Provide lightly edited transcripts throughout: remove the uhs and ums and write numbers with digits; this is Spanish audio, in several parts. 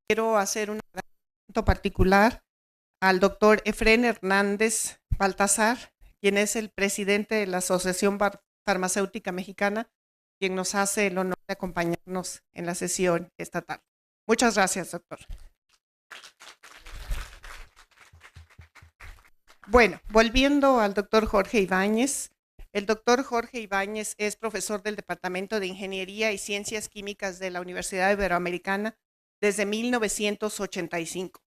Quiero hacer un agradecimiento particular al doctor Efrén Hernández Baltazar, quien es el presidente de la Asociación Farmacéutica Mexicana, quien nos hace el honor de acompañarnos en la sesión esta tarde. Muchas gracias, doctor. Bueno, volviendo al doctor Jorge Ibáñez. El doctor Jorge Ibáñez es profesor del Departamento de Ingeniería y Ciencias Químicas de la Universidad Iberoamericana desde 1985.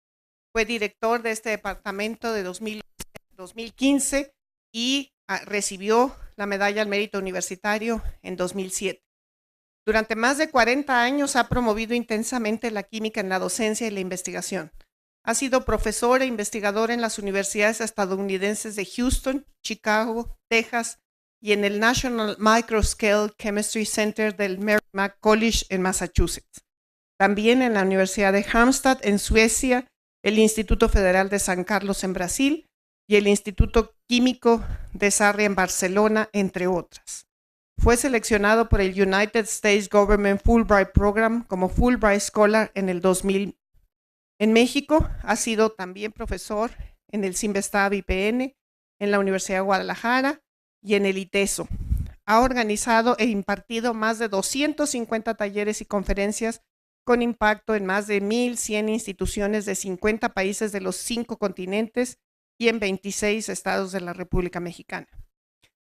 Fue director de este departamento de 2015 y recibió la Medalla al Mérito Universitario en 2007. Durante más de 40 años ha promovido intensamente la química en la docencia y la investigación. Ha sido profesor e investigador en las universidades estadounidenses de Houston, Chicago, Texas y en el National Microscale Chemistry Center del Merrimack College en Massachusetts. También en la Universidad de Halmstad en Suecia, el Instituto Federal de San Carlos en Brasil y el Instituto Químico de Sarria en Barcelona, entre otras. Fue seleccionado por el United States Government Fulbright Program como Fulbright Scholar en el 2000. En México ha sido también profesor en el CIMBESTAB IPN, en la Universidad de Guadalajara y en el ITESO. Ha organizado e impartido más de 250 talleres y conferencias con impacto en más de 1,100 instituciones de 50 países de los 5 continentes y en 26 estados de la República Mexicana.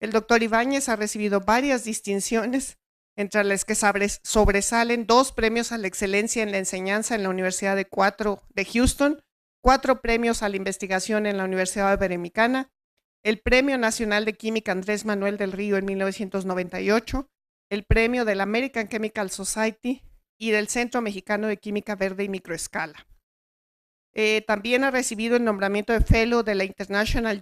El doctor Ibáñez ha recibido varias distinciones, entre las que sobresalen 2 premios a la excelencia en la enseñanza en la Universidad de Houston, 4 premios a la investigación en la Universidad Iberoamericana, el Premio Nacional de Química Andrés Manuel del Río en 1998, el Premio de la American Chemical Society y del Centro Mexicano de Química Verde y Microescala. También ha recibido el nombramiento de Fellow de la International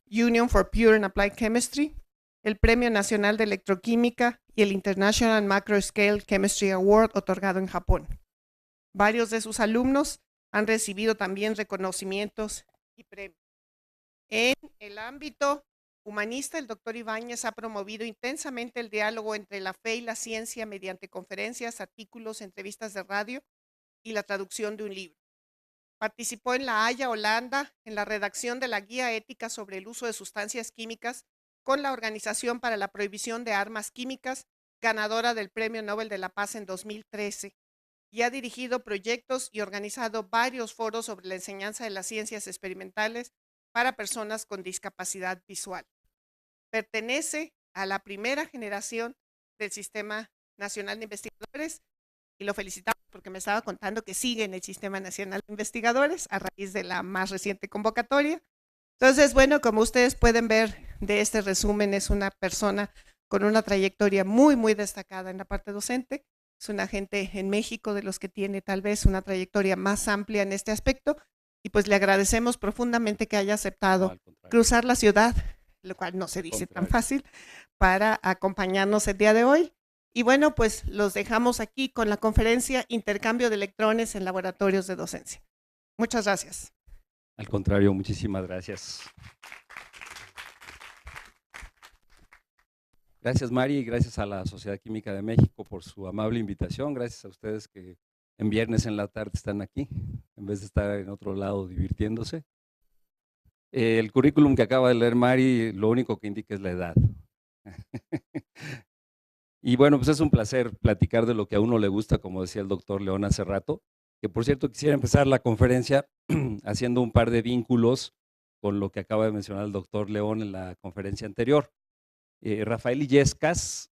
Union for Pure and Applied Chemistry, el Premio Nacional de Electroquímica y el International Macroscale Chemistry Award otorgado en Japón. Varios de sus alumnos han recibido también reconocimientos y premios. En el ámbito humanista, el doctor Ibáñez ha promovido intensamente el diálogo entre la fe y la ciencia mediante conferencias, artículos, entrevistas de radio y la traducción de un libro. Participó en La Haya, Holanda, en la redacción de la Guía Ética sobre el uso de sustancias químicas con la Organización para la Prohibición de Armas Químicas, ganadora del Premio Nobel de la Paz en 2013, y ha dirigido proyectos y organizado varios foros sobre la enseñanza de las ciencias experimentales para personas con discapacidad visual. Pertenece a la primera generación del Sistema Nacional de Investigadores y lo felicitamos porque me estaba contando que sigue en el Sistema Nacional de Investigadores a raíz de la más reciente convocatoria. Entonces, bueno, como ustedes pueden ver de este resumen, es una persona con una trayectoria muy, muy destacada en la parte docente. Es un agente en México de los que tiene tal vez una trayectoria más amplia en este aspecto y pues le agradecemos profundamente que haya aceptado cruzar la ciudad, lo cual no se dice tan fácil, para acompañarnos el día de hoy. Y bueno, pues los dejamos aquí con la conferencia Intercambio de electrones en laboratorios de docencia. Muchas gracias. Al contrario, muchísimas gracias. Gracias, Mari, y gracias a la Sociedad Química de México por su amable invitación. Gracias a ustedes que en viernes en la tarde están aquí, en vez de estar en otro lado divirtiéndose. El currículum que acaba de leer Mari, lo único que indica es la edad. Y bueno, pues es un placer platicar de lo que a uno le gusta, como decía el doctor León hace rato, que por cierto quisiera empezar la conferencia haciendo un par de vínculos con lo que acaba de mencionar el doctor León en la conferencia anterior. Rafael Illescas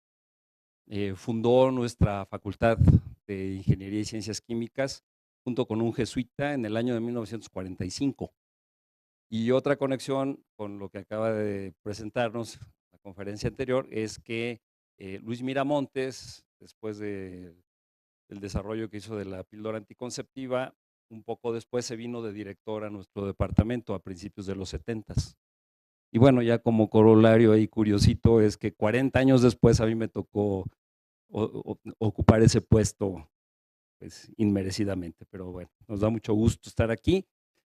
fundó nuestra Facultad de Ingeniería y Ciencias Químicas junto con un jesuita en el año de 1945. Y otra conexión con lo que acaba de presentarnos la conferencia anterior es que Luis Miramontes, después del desarrollo que hizo de la píldora anticonceptiva, un poco después se vino de director a nuestro departamento a principios de los 70s. Y bueno, ya como corolario ahí curiosito es que 40 años después a mí me tocó ocupar ese puesto pues, inmerecidamente, pero bueno, nos da mucho gusto estar aquí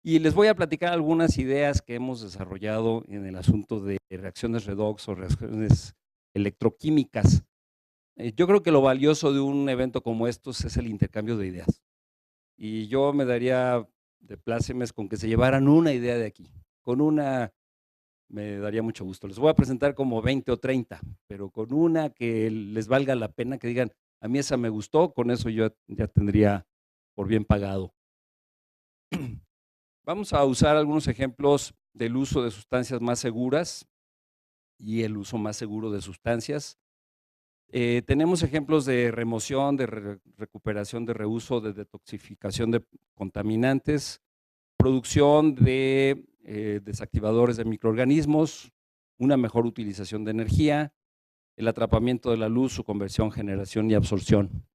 y les voy a platicar algunas ideas que hemos desarrollado en el asunto de reacciones redox o reacciones electroquímicas. Yo creo que lo valioso de un evento como estos es el intercambio de ideas y yo me daría de plácemes con que se llevaran una idea de aquí, con una me daría mucho gusto. Les voy a presentar como 20 o 30, pero con una que les valga la pena, que digan, a mí esa me gustó, con eso yo ya tendría por bien pagado. Vamos a usar algunos ejemplos del uso de sustancias más seguras y el uso más seguro de sustancias. Tenemos ejemplos de remoción, de recuperación, de reuso, de detoxificación de contaminantes, producción de desactivadores de microorganismos, una mejor utilización de energía, el atrapamiento de la luz, su conversión, generación y absorción.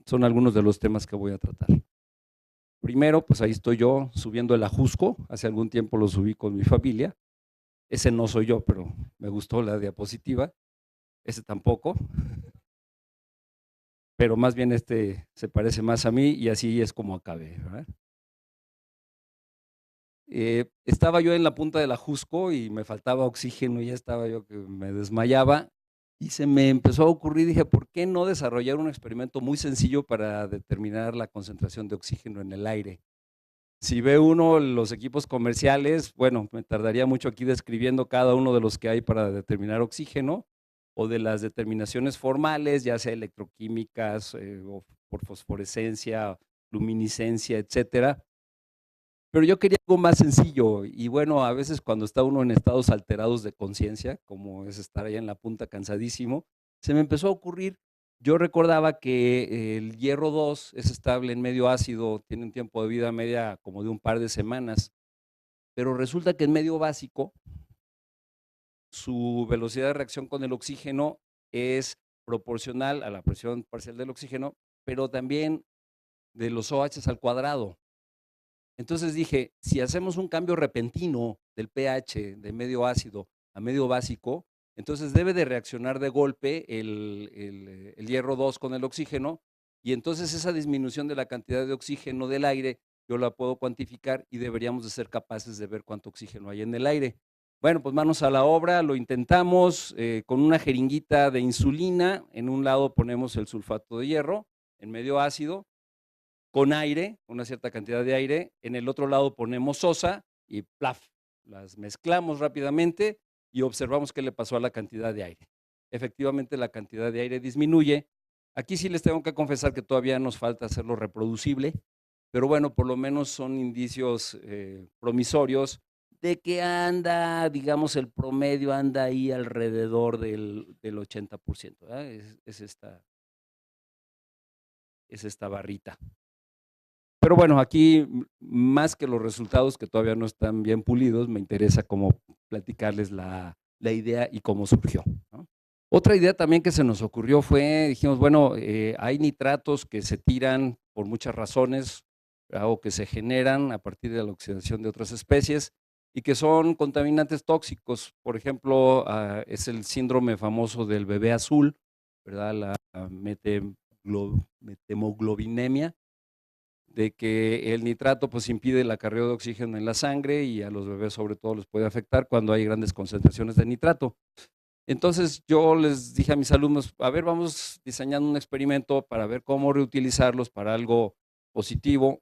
Son algunos de los temas que voy a tratar. Primero, pues ahí estoy yo subiendo el Ajusco, hace algún tiempo lo subí con mi familia, ese no soy yo, pero me gustó la diapositiva, ese tampoco, pero más bien este se parece más a mí y así es como acabé, ¿verdad? Estaba yo en la punta del Ajusco y me faltaba oxígeno y ya estaba yo que me desmayaba y se me empezó a ocurrir, dije, ¿por qué no desarrollar un experimento muy sencillo para determinar la concentración de oxígeno en el aire? Si ve uno los equipos comerciales, bueno, me tardaría mucho aquí describiendo cada uno de los que hay para determinar oxígeno o de las determinaciones formales, ya sea electroquímicas o por fosforescencia, luminiscencia, etcétera. Pero yo quería algo más sencillo y bueno, a veces cuando está uno en estados alterados de conciencia, como es estar allá en la punta cansadísimo, se me empezó a ocurrir, yo recordaba que el hierro 2 es estable en medio ácido, tiene un tiempo de vida media como de un par de semanas, pero resulta que en medio básico su velocidad de reacción con el oxígeno es proporcional a la presión parcial del oxígeno, pero también de los OH al cuadrado. Entonces dije, si hacemos un cambio repentino del pH de medio ácido a medio básico, entonces debe de reaccionar de golpe el hierro 2 con el oxígeno y entonces esa disminución de la cantidad de oxígeno del aire yo la puedo cuantificar y deberíamos de ser capaces de ver cuánto oxígeno hay en el aire. Bueno, pues manos a la obra, lo intentamos con una jeringuita de insulina, en un lado ponemos el sulfato de hierro, en medio ácido, con aire, una cierta cantidad de aire, en el otro lado ponemos sosa y plaf, las mezclamos rápidamente y observamos qué le pasó a la cantidad de aire. Efectivamente la cantidad de aire disminuye. Aquí sí les tengo que confesar que todavía nos falta hacerlo reproducible, pero bueno, por lo menos son indicios promisorios de que anda, digamos, el promedio anda ahí alrededor del 80%, ¿verdad? Es esta barrita. Pero bueno, aquí más que los resultados que todavía no están bien pulidos, me interesa como platicarles la idea y cómo surgió, ¿no? Otra idea también que se nos ocurrió fue, dijimos, bueno, hay nitratos que se tiran por muchas razones, ¿verdad? O que se generan a partir de la oxidación de otras especies y que son contaminantes tóxicos. Por ejemplo, es el síndrome famoso del bebé azul, ¿verdad? La metemoglobinemia, de que el nitrato pues impide el acarreo de oxígeno en la sangre y a los bebés sobre todo les puede afectar cuando hay grandes concentraciones de nitrato. Entonces yo les dije a mis alumnos, a ver, vamos diseñando un experimento para ver cómo reutilizarlos para algo positivo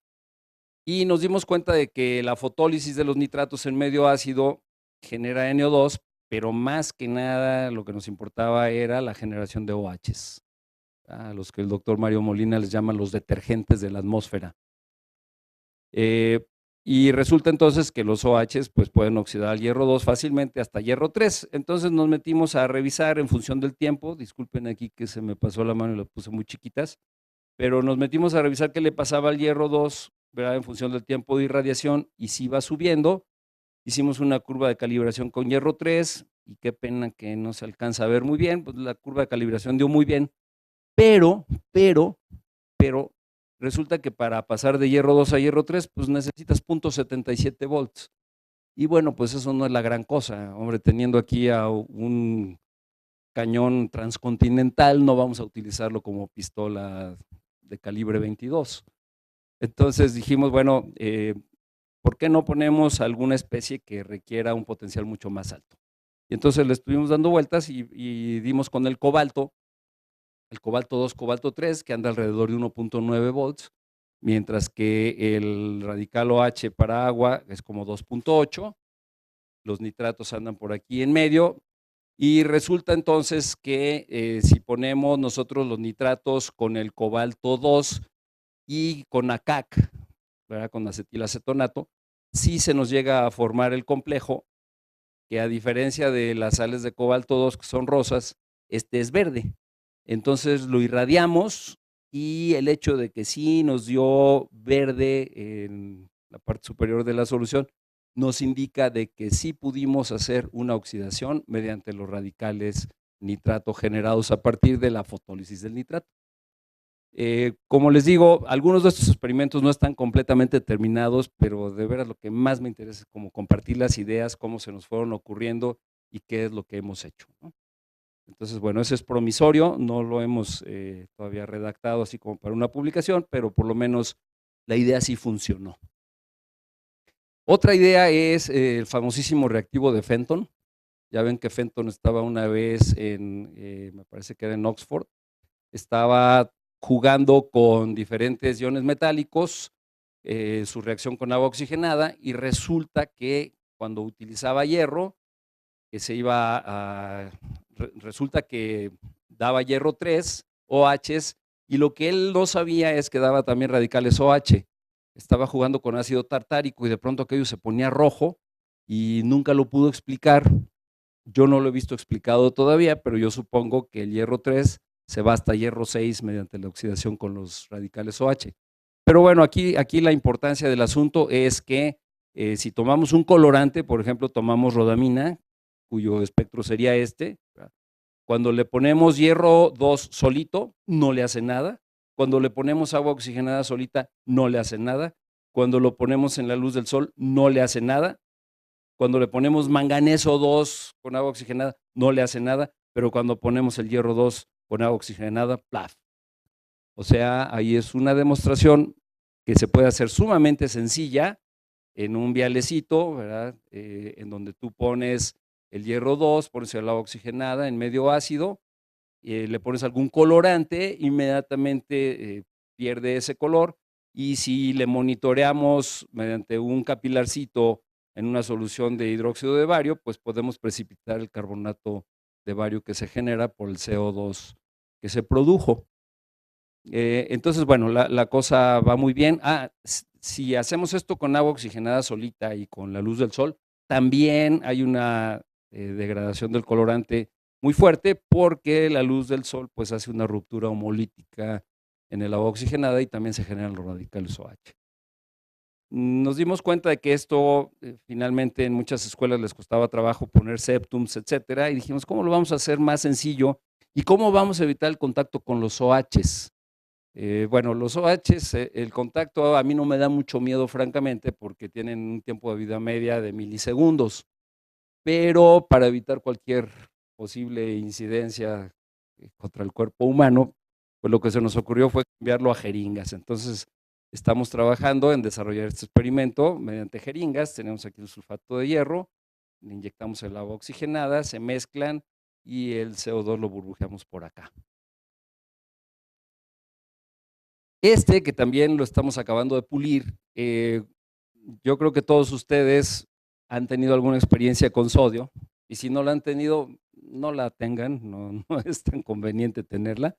y nos dimos cuenta de que la fotólisis de los nitratos en medio ácido genera NO2, pero más que nada lo que nos importaba era la generación de OHs, a los que el doctor Mario Molina les llama los detergentes de la atmósfera. Y resulta entonces que los OHs pues, pueden oxidar al hierro 2 fácilmente hasta hierro 3. Entonces nos metimos a revisar en función del tiempo, disculpen aquí que se me pasó la mano y las puse muy chiquitas, pero nos metimos a revisar qué le pasaba al hierro 2, ¿verdad? En función del tiempo de irradiación y si iba subiendo. Hicimos una curva de calibración con hierro 3 y qué pena que no se alcanza a ver muy bien, pues la curva de calibración dio muy bien, pero resulta que para pasar de hierro 2 a hierro 3, pues necesitas 0.77 volts. Y bueno, pues eso no es la gran cosa, hombre, teniendo aquí a un cañón transcontinental, no vamos a utilizarlo como pistola de calibre 22. Entonces dijimos, bueno, ¿por qué no ponemos alguna especie que requiera un potencial mucho más alto? Y entonces le estuvimos dando vueltas y dimos con el cobalto 2, cobalto 3, que anda alrededor de 1.9 volts, mientras que el radical OH para agua es como 2.8, los nitratos andan por aquí en medio, y resulta entonces que si ponemos nosotros los nitratos con el cobalto 2 y con ACAC, ¿verdad?, con acetilacetonato, sí se nos llega a formar el complejo, que a diferencia de las sales de cobalto 2 que son rosas, este es verde. Entonces lo irradiamos y el hecho de que sí nos dio verde en la parte superior de la solución nos indica de que sí pudimos hacer una oxidación mediante los radicales nitrato generados a partir de la fotólisis del nitrato. Como les digo, algunos de estos experimentos no están completamente terminados, pero de veras lo que más me interesa es como compartir las ideas, cómo se nos fueron ocurriendo y qué es lo que hemos hecho, ¿no? Entonces, bueno, ese es promisorio, no lo hemos todavía redactado así como para una publicación, pero por lo menos la idea sí funcionó. Otra idea es el famosísimo reactivo de Fenton. Ya ven que Fenton estaba una vez me parece que era en Oxford, estaba jugando con diferentes iones metálicos, su reacción con agua oxigenada, y resulta que cuando utilizaba hierro, resulta que daba hierro 3, OHs, y lo que él no sabía es que daba también radicales OH. Estaba jugando con ácido tartárico y de pronto aquello se ponía rojo y nunca lo pudo explicar. Yo no lo he visto explicado todavía, pero yo supongo que el hierro 3 se va hasta hierro 6 mediante la oxidación con los radicales OH. Pero bueno, aquí la importancia del asunto es que si tomamos un colorante, por ejemplo, tomamos rodamina, cuyo espectro sería este, ¿verdad? Cuando le ponemos hierro 2 solito, no le hace nada. Cuando le ponemos agua oxigenada solita, no le hace nada. Cuando lo ponemos en la luz del sol, no le hace nada. Cuando le ponemos manganeso 2 con agua oxigenada, no le hace nada, pero cuando ponemos el hierro 2 con agua oxigenada, ¡plaf! O sea, ahí es una demostración que se puede hacer sumamente sencilla en un vialecito, ¿verdad? En donde tú pones el hierro 2, pones el agua oxigenada en medio ácido, le pones algún colorante, inmediatamente pierde ese color, y si le monitoreamos mediante un capilarcito en una solución de hidróxido de bario, pues podemos precipitar el carbonato de bario que se genera por el CO2 que se produjo. Entonces, bueno, la cosa va muy bien. Si hacemos esto con agua oxigenada solita y con la luz del sol, también hay una degradación del colorante muy fuerte, porque la luz del sol pues hace una ruptura homolítica en el agua oxigenada y también se generan los radicales OH. Nos dimos cuenta de que esto finalmente en muchas escuelas les costaba trabajo poner septums, etcétera, y dijimos, ¿cómo lo vamos a hacer más sencillo? ¿Y cómo vamos a evitar el contacto con los OHs? Bueno, los OHs, el contacto a mí no me da mucho miedo, francamente, porque tienen un tiempo de vida media de milisegundos, pero para evitar cualquier posible incidencia contra el cuerpo humano, pues lo que se nos ocurrió fue enviarlo a jeringas. Entonces, estamos trabajando en desarrollar este experimento mediante jeringas. Tenemos aquí el sulfato de hierro, le inyectamos el agua oxigenada, se mezclan y el CO2 lo burbujeamos por acá. Que también lo estamos acabando de pulir, yo creo que todos ustedes han tenido alguna experiencia con sodio, y si no la han tenido, no la tengan, no es tan conveniente tenerla.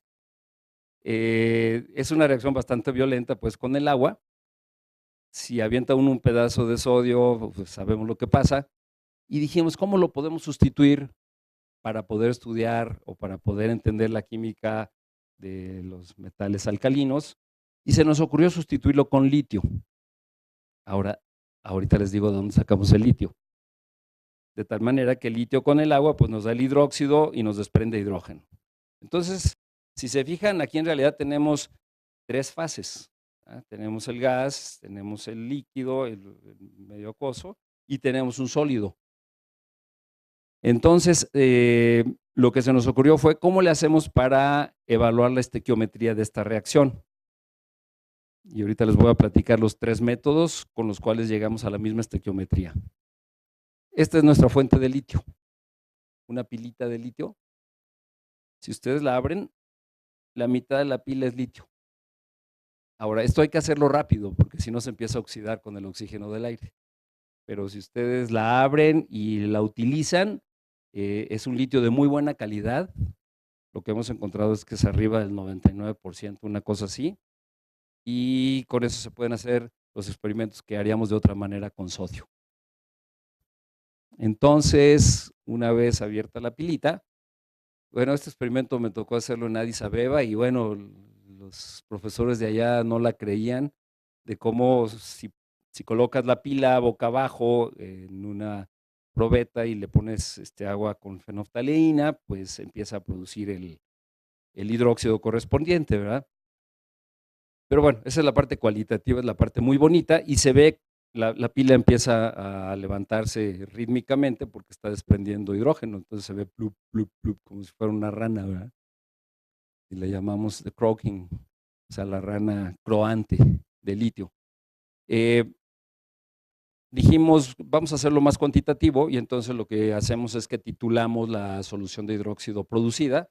Es una reacción bastante violenta pues con el agua. Si avienta uno un pedazo de sodio, pues sabemos lo que pasa, y dijimos, ¿cómo lo podemos sustituir para poder estudiar o para poder entender la química de los metales alcalinos? Y se nos ocurrió sustituirlo con litio. Ahorita les digo de dónde sacamos el litio. De tal manera que el litio con el agua pues nos da el hidróxido y nos desprende hidrógeno. Entonces, si se fijan, aquí en realidad tenemos 3 fases. Tenemos el gas, tenemos el líquido, el medio acuoso, y tenemos un sólido. Entonces, lo que se nos ocurrió fue, ¿cómo le hacemos para evaluar la estequiometría de esta reacción? Y ahorita les voy a platicar los 3 métodos con los cuales llegamos a la misma estequiometría. Esta es nuestra fuente de litio, una pilita de litio. Si ustedes la abren, la mitad de la pila es litio. Ahora, esto hay que hacerlo rápido, porque si no se empieza a oxidar con el oxígeno del aire. Pero si ustedes la abren y la utilizan, es un litio de muy buena calidad. Lo que hemos encontrado es que es arriba del 99%, una cosa así. Y con eso se pueden hacer los experimentos que haríamos de otra manera con sodio. Entonces, una vez abierta la pilita, bueno, este experimento me tocó hacerlo en Addis Abeba y bueno, los profesores de allá no la creían de cómo si colocas la pila boca abajo en una probeta y le pones agua con fenolftaleína, pues empieza a producir el hidróxido correspondiente, ¿verdad? Pero bueno, esa es la parte cualitativa, es la parte muy bonita y se ve la pila empieza a levantarse rítmicamente porque está desprendiendo hidrógeno, entonces se ve plup, plup, plup, como si fuera una rana, ¿verdad? Y le llamamos the croaking, o sea, la rana croante de litio. Dijimos, vamos a hacerlo más cuantitativo y entonces lo que hacemos es que titulamos la solución de hidróxido producida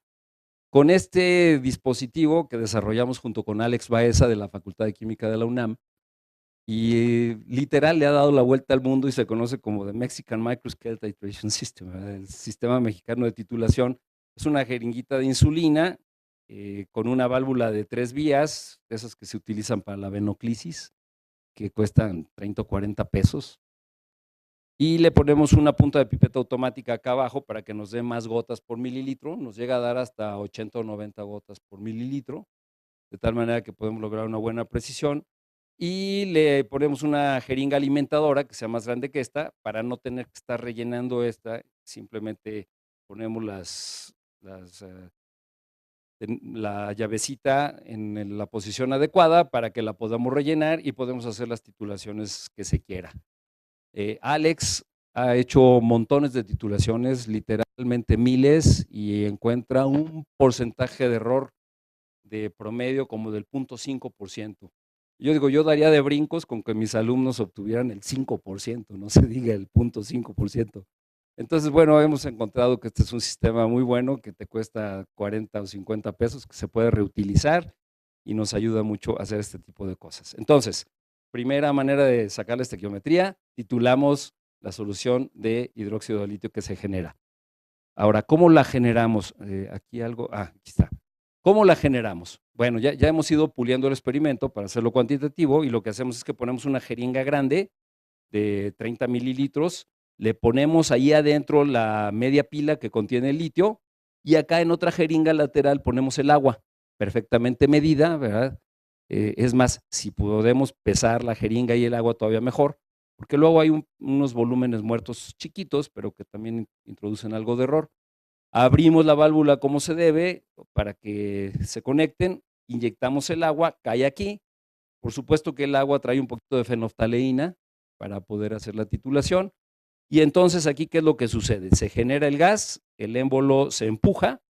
con este dispositivo que desarrollamos junto con Alex Baeza de la Facultad de Química de la UNAM y literal le ha dado la vuelta al mundo y se conoce como The Mexican Microscale Titration System, ¿verdad? El sistema mexicano de titulación. Es una jeringuita de insulina con una válvula de 3 vías, esas que se utilizan para la venoclisis, que cuestan 30 o 40 pesos. Y le ponemos una punta de pipeta automática acá abajo para que nos dé más gotas por mililitro, nos llega a dar hasta 80 o 90 gotas por mililitro, de tal manera que podemos lograr una buena precisión. Y le ponemos una jeringa alimentadora que sea más grande que esta, para no tener que estar rellenando esta, simplemente ponemos la llavecita en la posición adecuada para que la podamos rellenar y podemos hacer las titulaciones que se quiera. Alex ha hecho montones de titulaciones, literalmente miles, y encuentra un porcentaje de error de promedio como del 0.5%. Yo digo, yo daría de brincos con que mis alumnos obtuvieran el 5%, no se diga el 0.5%. Entonces, bueno, hemos encontrado que este es un sistema muy bueno que te cuesta 40 o 50 pesos, que se puede reutilizar y nos ayuda mucho a hacer este tipo de cosas. Entonces, primera manera de sacar la estequiometría, titulamos la solución de hidróxido de litio que se genera. Ahora, ¿cómo la generamos? Aquí algo, aquí está. ¿Cómo la generamos? Bueno, ya hemos ido puliendo el experimento para hacerlo cuantitativo y lo que hacemos es que ponemos una jeringa grande de 30 mililitros, le ponemos ahí adentro la media pila que contiene el litio y acá en otra jeringa lateral ponemos el agua perfectamente medida, ¿verdad? Es más, si podemos pesar la jeringa y el agua todavía mejor, porque luego hay unos volúmenes muertos chiquitos, pero que también introducen algo de error. Abrimos la válvula como se debe para que se conecten, inyectamos el agua, cae aquí. Por supuesto que el agua trae un poquito de fenolftaleína para poder hacer la titulación. Y entonces aquí, ¿qué es lo que sucede? Se genera el gas, el émbolo se empuja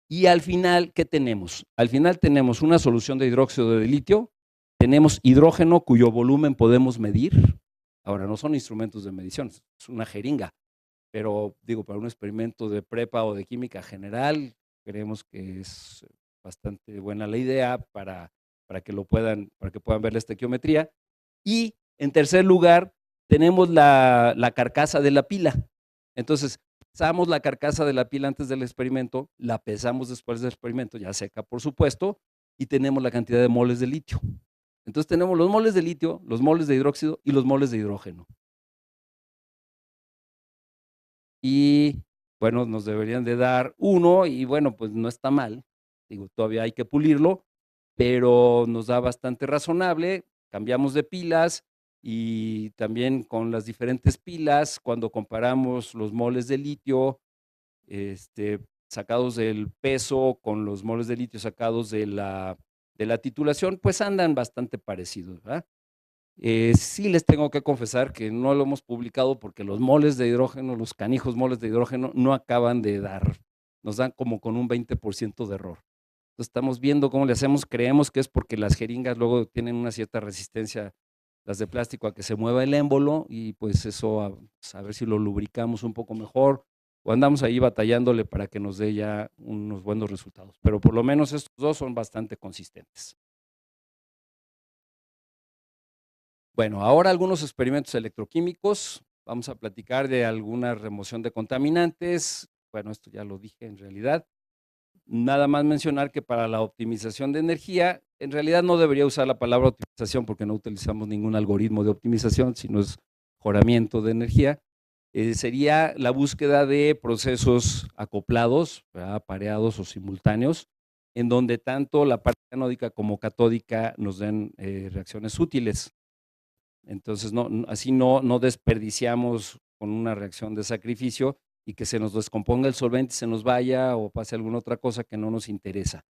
y al final, ¿qué tenemos? Al final tenemos una solución de hidróxido de litio, tenemos hidrógeno cuyo volumen podemos medir. Ahora, no son instrumentos de medición, es una jeringa, pero digo, para un experimento de prepa o de química general, creemos que es bastante buena la idea para que puedan ver la estequiometría. Y en tercer lugar, tenemos la carcasa de la pila. Entonces, pesamos la carcasa de la pila antes del experimento, la pesamos después del experimento, ya seca por supuesto, y tenemos la cantidad de moles de litio. Entonces tenemos los moles de litio, los moles de hidróxido y los moles de hidrógeno. Y bueno, nos deberían de dar 1 y bueno, pues no está mal, digo, todavía hay que pulirlo, pero nos da bastante razonable, cambiamos de pilas y también con las diferentes pilas, cuando comparamos los moles de litio sacados del peso con los moles de litio sacados de la de la titulación, pues andan bastante parecidos, ¿verdad? Sí les tengo que confesar que no lo hemos publicado porque los moles de hidrógeno, los canijos moles de hidrógeno, no acaban de dar, nos dan como con un 20% de error. Entonces estamos viendo cómo le hacemos, creemos que es porque las jeringas luego tienen una cierta resistencia, las de plástico, a que se mueva el émbolo, y pues eso a ver si lo lubricamos un poco mejor, o andamos ahí batallándole para que nos dé ya unos buenos resultados, pero por lo menos estos dos son bastante consistentes. Bueno, ahora algunos experimentos electroquímicos. Vamos a platicar de alguna remoción de contaminantes. Bueno, esto ya lo dije en realidad. Nada más mencionar que para la optimización de energía, en realidad no debería usar la palabra optimización porque no utilizamos ningún algoritmo de optimización, sino es mejoramiento de energía. Sería la búsqueda de procesos acoplados, ¿verdad?, apareados o simultáneos, en donde tanto la parte anódica como catódica nos den reacciones útiles. Entonces, así no desperdiciamos con una reacción de sacrificio y que se nos descomponga el solvente, se nos vaya o pase alguna otra cosa que no nos interesa.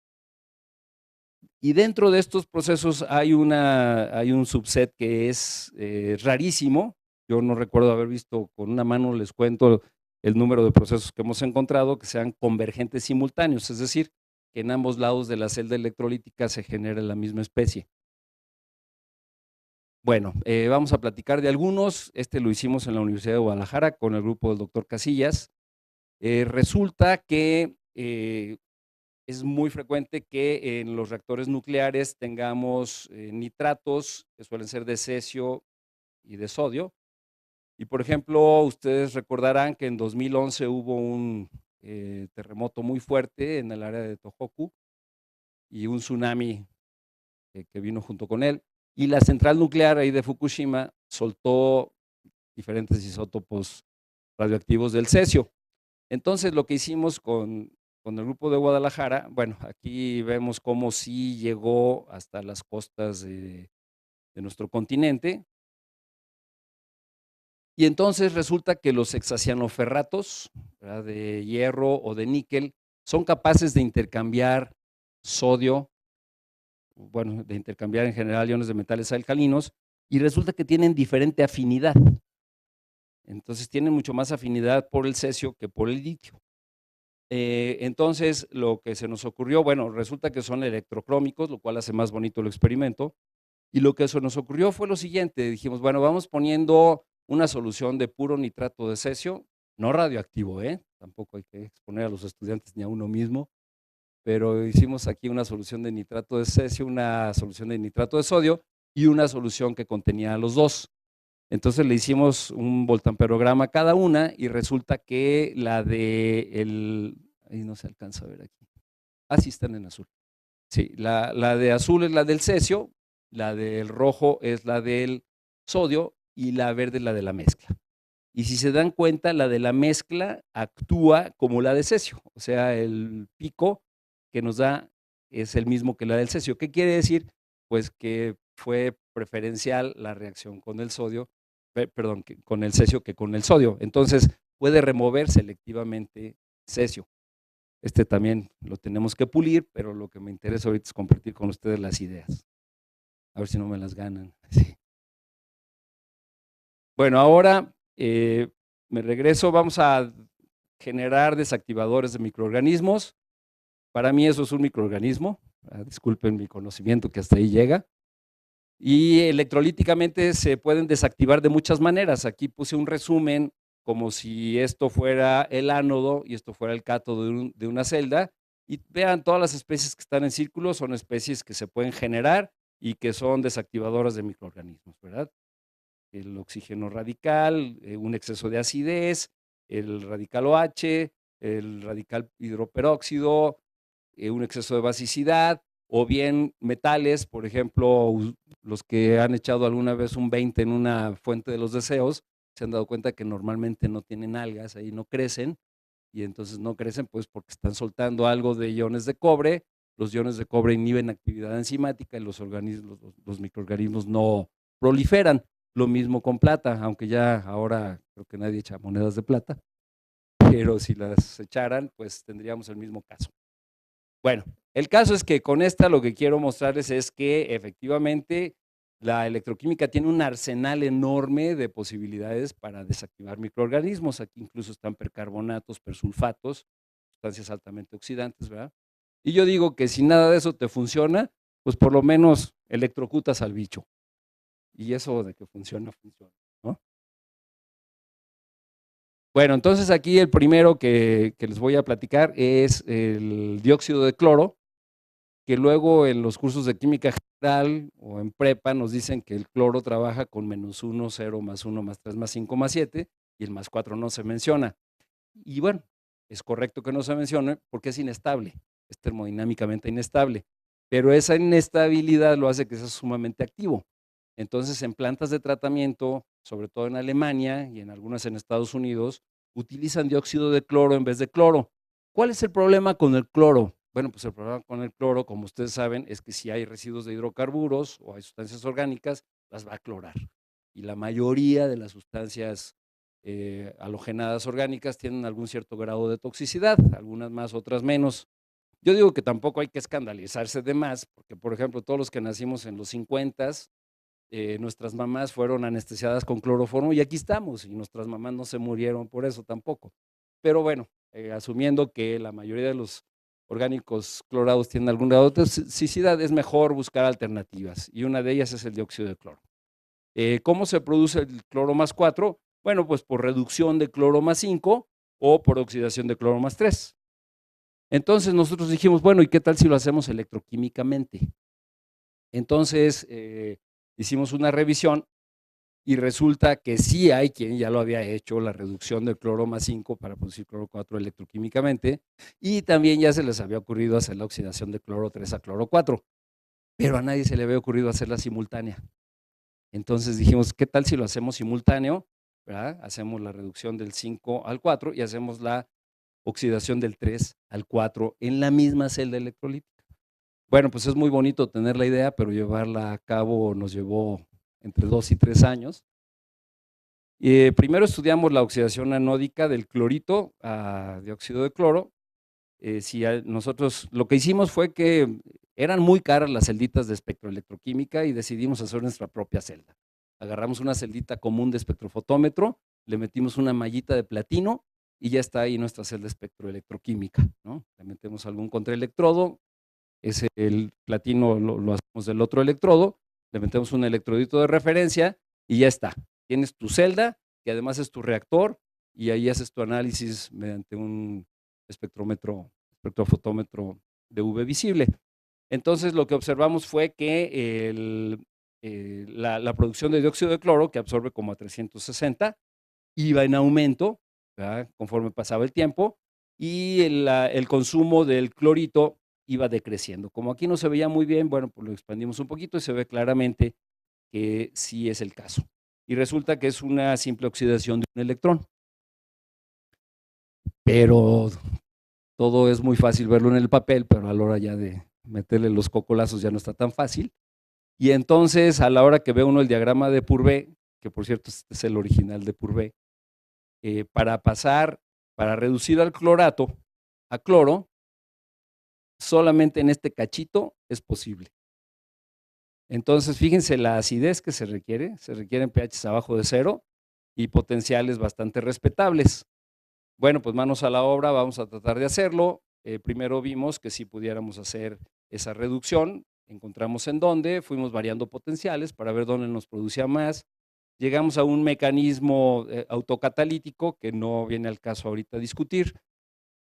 Y dentro de estos procesos hay un subset que es rarísimo. Yo no recuerdo haber visto, con una mano les cuento el número de procesos que hemos encontrado que sean convergentes simultáneos, es decir, que en ambos lados de la celda electrolítica se genere la misma especie. Bueno, vamos a platicar de algunos. Este lo hicimos en la Universidad de Guadalajara con el grupo del doctor Casillas. Resulta que es muy frecuente que en los reactores nucleares tengamos nitratos que suelen ser de cesio y de sodio. Y por ejemplo, ustedes recordarán que en 2011 hubo un terremoto muy fuerte en el área de Tohoku y un tsunami que vino junto con él. Y la central nuclear ahí de Fukushima soltó diferentes isótopos radioactivos del cesio. Entonces, lo que hicimos con el grupo de Guadalajara, bueno, aquí vemos cómo sí llegó hasta las costas de nuestro continente. Y entonces resulta que los hexacianoferratos, ¿verdad?, de hierro o de níquel, son capaces de intercambiar sodio, bueno, de intercambiar en general iones de metales alcalinos, y resulta que tienen diferente afinidad. Entonces tienen mucho más afinidad por el cesio que por el litio. Entonces lo que se nos ocurrió, bueno, resulta que son electrocrómicos, lo cual hace más bonito el experimento, y lo que se nos ocurrió fue lo siguiente: dijimos, bueno, vamos poniendo una solución de puro nitrato de cesio, no radioactivo, tampoco hay que exponer a los estudiantes ni a uno mismo, pero hicimos aquí una solución de nitrato de cesio, una solución de nitrato de sodio y una solución que contenía los dos. Entonces le hicimos un voltamperograma a cada una y resulta que la de ahí no se alcanza a ver aquí. Ah, sí están en azul. Sí, la de azul es la del cesio, la del rojo es la del sodio y la verde es la de la mezcla. Y si se dan cuenta, la de la mezcla actúa como la de cesio, o sea, el pico que nos da es el mismo que la del cesio. ¿Qué quiere decir? Pues que fue preferencial la reacción con el sodio, perdón, con el cesio que con el sodio. Entonces, puede remover selectivamente cesio. Este también lo tenemos que pulir, pero lo que me interesa ahorita es compartir con ustedes las ideas. A ver si no me las ganan. Sí. Bueno, ahora me regreso, vamos a generar desactivadores de microorganismos. Para mí eso es un microorganismo, disculpen mi conocimiento que hasta ahí llega. Y electrolíticamente se pueden desactivar de muchas maneras. Aquí puse un resumen como si esto fuera el ánodo y esto fuera el cátodo de una celda. Y vean, todas las especies que están en círculo son especies que se pueden generar y que son desactivadoras de microorganismos, ¿verdad? El oxígeno radical, un exceso de acidez, el radical OH, el radical hidroperóxido, un exceso de basicidad, o bien metales, por ejemplo, los que han echado alguna vez un 20 en una fuente de los deseos, se han dado cuenta que normalmente no tienen algas, ahí no crecen, y entonces no crecen pues porque están soltando algo de iones de cobre. Los iones de cobre inhiben actividad enzimática y los microorganismos no proliferan. Lo mismo con plata, aunque ya ahora creo que nadie echa monedas de plata, pero si las echaran, pues tendríamos el mismo caso. Bueno, el caso es que con esta lo que quiero mostrarles es que efectivamente la electroquímica tiene un arsenal enorme de posibilidades para desactivar microorganismos. Aquí incluso están percarbonatos, persulfatos, sustancias altamente oxidantes, ¿verdad? Y yo digo que si nada de eso te funciona, pues por lo menos electrocutas al bicho. Y eso de que funciona, funciona, ¿no? Bueno, entonces aquí el primero que les voy a platicar es el dióxido de cloro, que luego en los cursos de química general o en prepa nos dicen que el cloro trabaja con -1, 0, +1, +3, +5, +7, y el +4 no se menciona. Y bueno, es correcto que no se mencione porque es inestable, es termodinámicamente inestable, pero esa inestabilidad lo hace que sea sumamente activo. Entonces, en plantas de tratamiento, sobre todo en Alemania y en algunas en Estados Unidos, utilizan dióxido de cloro en vez de cloro. ¿Cuál es el problema con el cloro? Bueno, pues el problema con el cloro, como ustedes saben, es que si hay residuos de hidrocarburos o hay sustancias orgánicas, las va a clorar. Y la mayoría de las sustancias halogenadas orgánicas tienen algún cierto grado de toxicidad, algunas más, otras menos. Yo digo que tampoco hay que escandalizarse de más, porque por ejemplo, todos los que nacimos en los 50s, nuestras mamás fueron anestesiadas con cloroformo y aquí estamos, y nuestras mamás no se murieron por eso tampoco. Pero bueno, asumiendo que la mayoría de los orgánicos clorados tienen algún grado de toxicidad, es mejor buscar alternativas, y una de ellas es el dióxido de cloro. ¿Cómo se produce el cloro más 4? Bueno, pues por reducción de cloro más 5 o por oxidación de cloro más 3. Entonces nosotros dijimos, bueno, ¿y qué tal si lo hacemos electroquímicamente? Entonces hicimos una revisión y resulta que sí hay quien ya lo había hecho, la reducción del cloro más 5 para producir cloro 4 electroquímicamente, y también ya se les había ocurrido hacer la oxidación de cloro 3 a cloro 4, pero a nadie se le había ocurrido hacerla simultánea. Entonces dijimos, ¿qué tal si lo hacemos simultáneo? ¿Verdad? Hacemos la reducción del 5 al 4 y hacemos la oxidación del 3 al 4 en la misma celda electrolítica. Bueno, pues es muy bonito tener la idea, pero llevarla a cabo nos llevó entre 2 y 3 años. Primero estudiamos la oxidación anódica del clorito a dióxido de cloro. Nosotros lo que hicimos fue que eran muy caras las celditas de espectroelectroquímica y decidimos hacer nuestra propia celda. Agarramos una celdita común de espectrofotómetro, le metimos una mallita de platino y ya está ahí nuestra celda espectroelectroquímica, ¿no? Le metemos algún contraelectrodo, el platino lo hacemos del otro electrodo, le metemos un electrodito de referencia y ya está. Tienes tu celda, que además es tu reactor, y ahí haces tu análisis mediante un espectrofotómetro de UV visible. Entonces lo que observamos fue que la producción de dióxido de cloro, que absorbe como a 360, iba en aumento, ¿verdad?, conforme pasaba el tiempo, y el consumo del clorito iba decreciendo. Como aquí no se veía muy bien, bueno, pues lo expandimos un poquito y se ve claramente que sí es el caso. Y resulta que es una simple oxidación de un electrón. Pero todo es muy fácil verlo en el papel, pero a la hora ya de meterle los cocolazos ya no está tan fácil. Y entonces, a la hora que ve uno el diagrama de Purvé, que por cierto este es el original de Purvé, para reducir al clorato, a cloro, solamente en este cachito es posible. Entonces, fíjense la acidez que se requieren pHs abajo de 0 y potenciales bastante respetables. Bueno, pues manos a la obra, vamos a tratar de hacerlo. Primero vimos que si pudiéramos hacer esa reducción, encontramos en dónde, fuimos variando potenciales para ver dónde nos producía más. Llegamos a un mecanismo autocatalítico que no viene al caso ahorita discutir,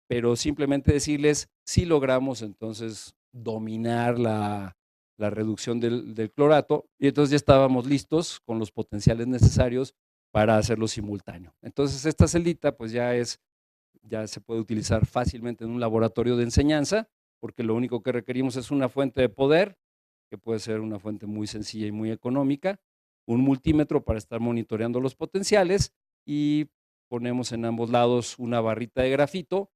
pero simplemente decirles si logramos entonces dominar la reducción del clorato, y entonces ya estábamos listos con los potenciales necesarios para hacerlo simultáneo. Entonces esta celita pues ya se puede utilizar fácilmente en un laboratorio de enseñanza, porque lo único que requerimos es una fuente de poder, que puede ser una fuente muy sencilla y muy económica, un multímetro para estar monitoreando los potenciales, y ponemos en ambos lados una barrita de grafito.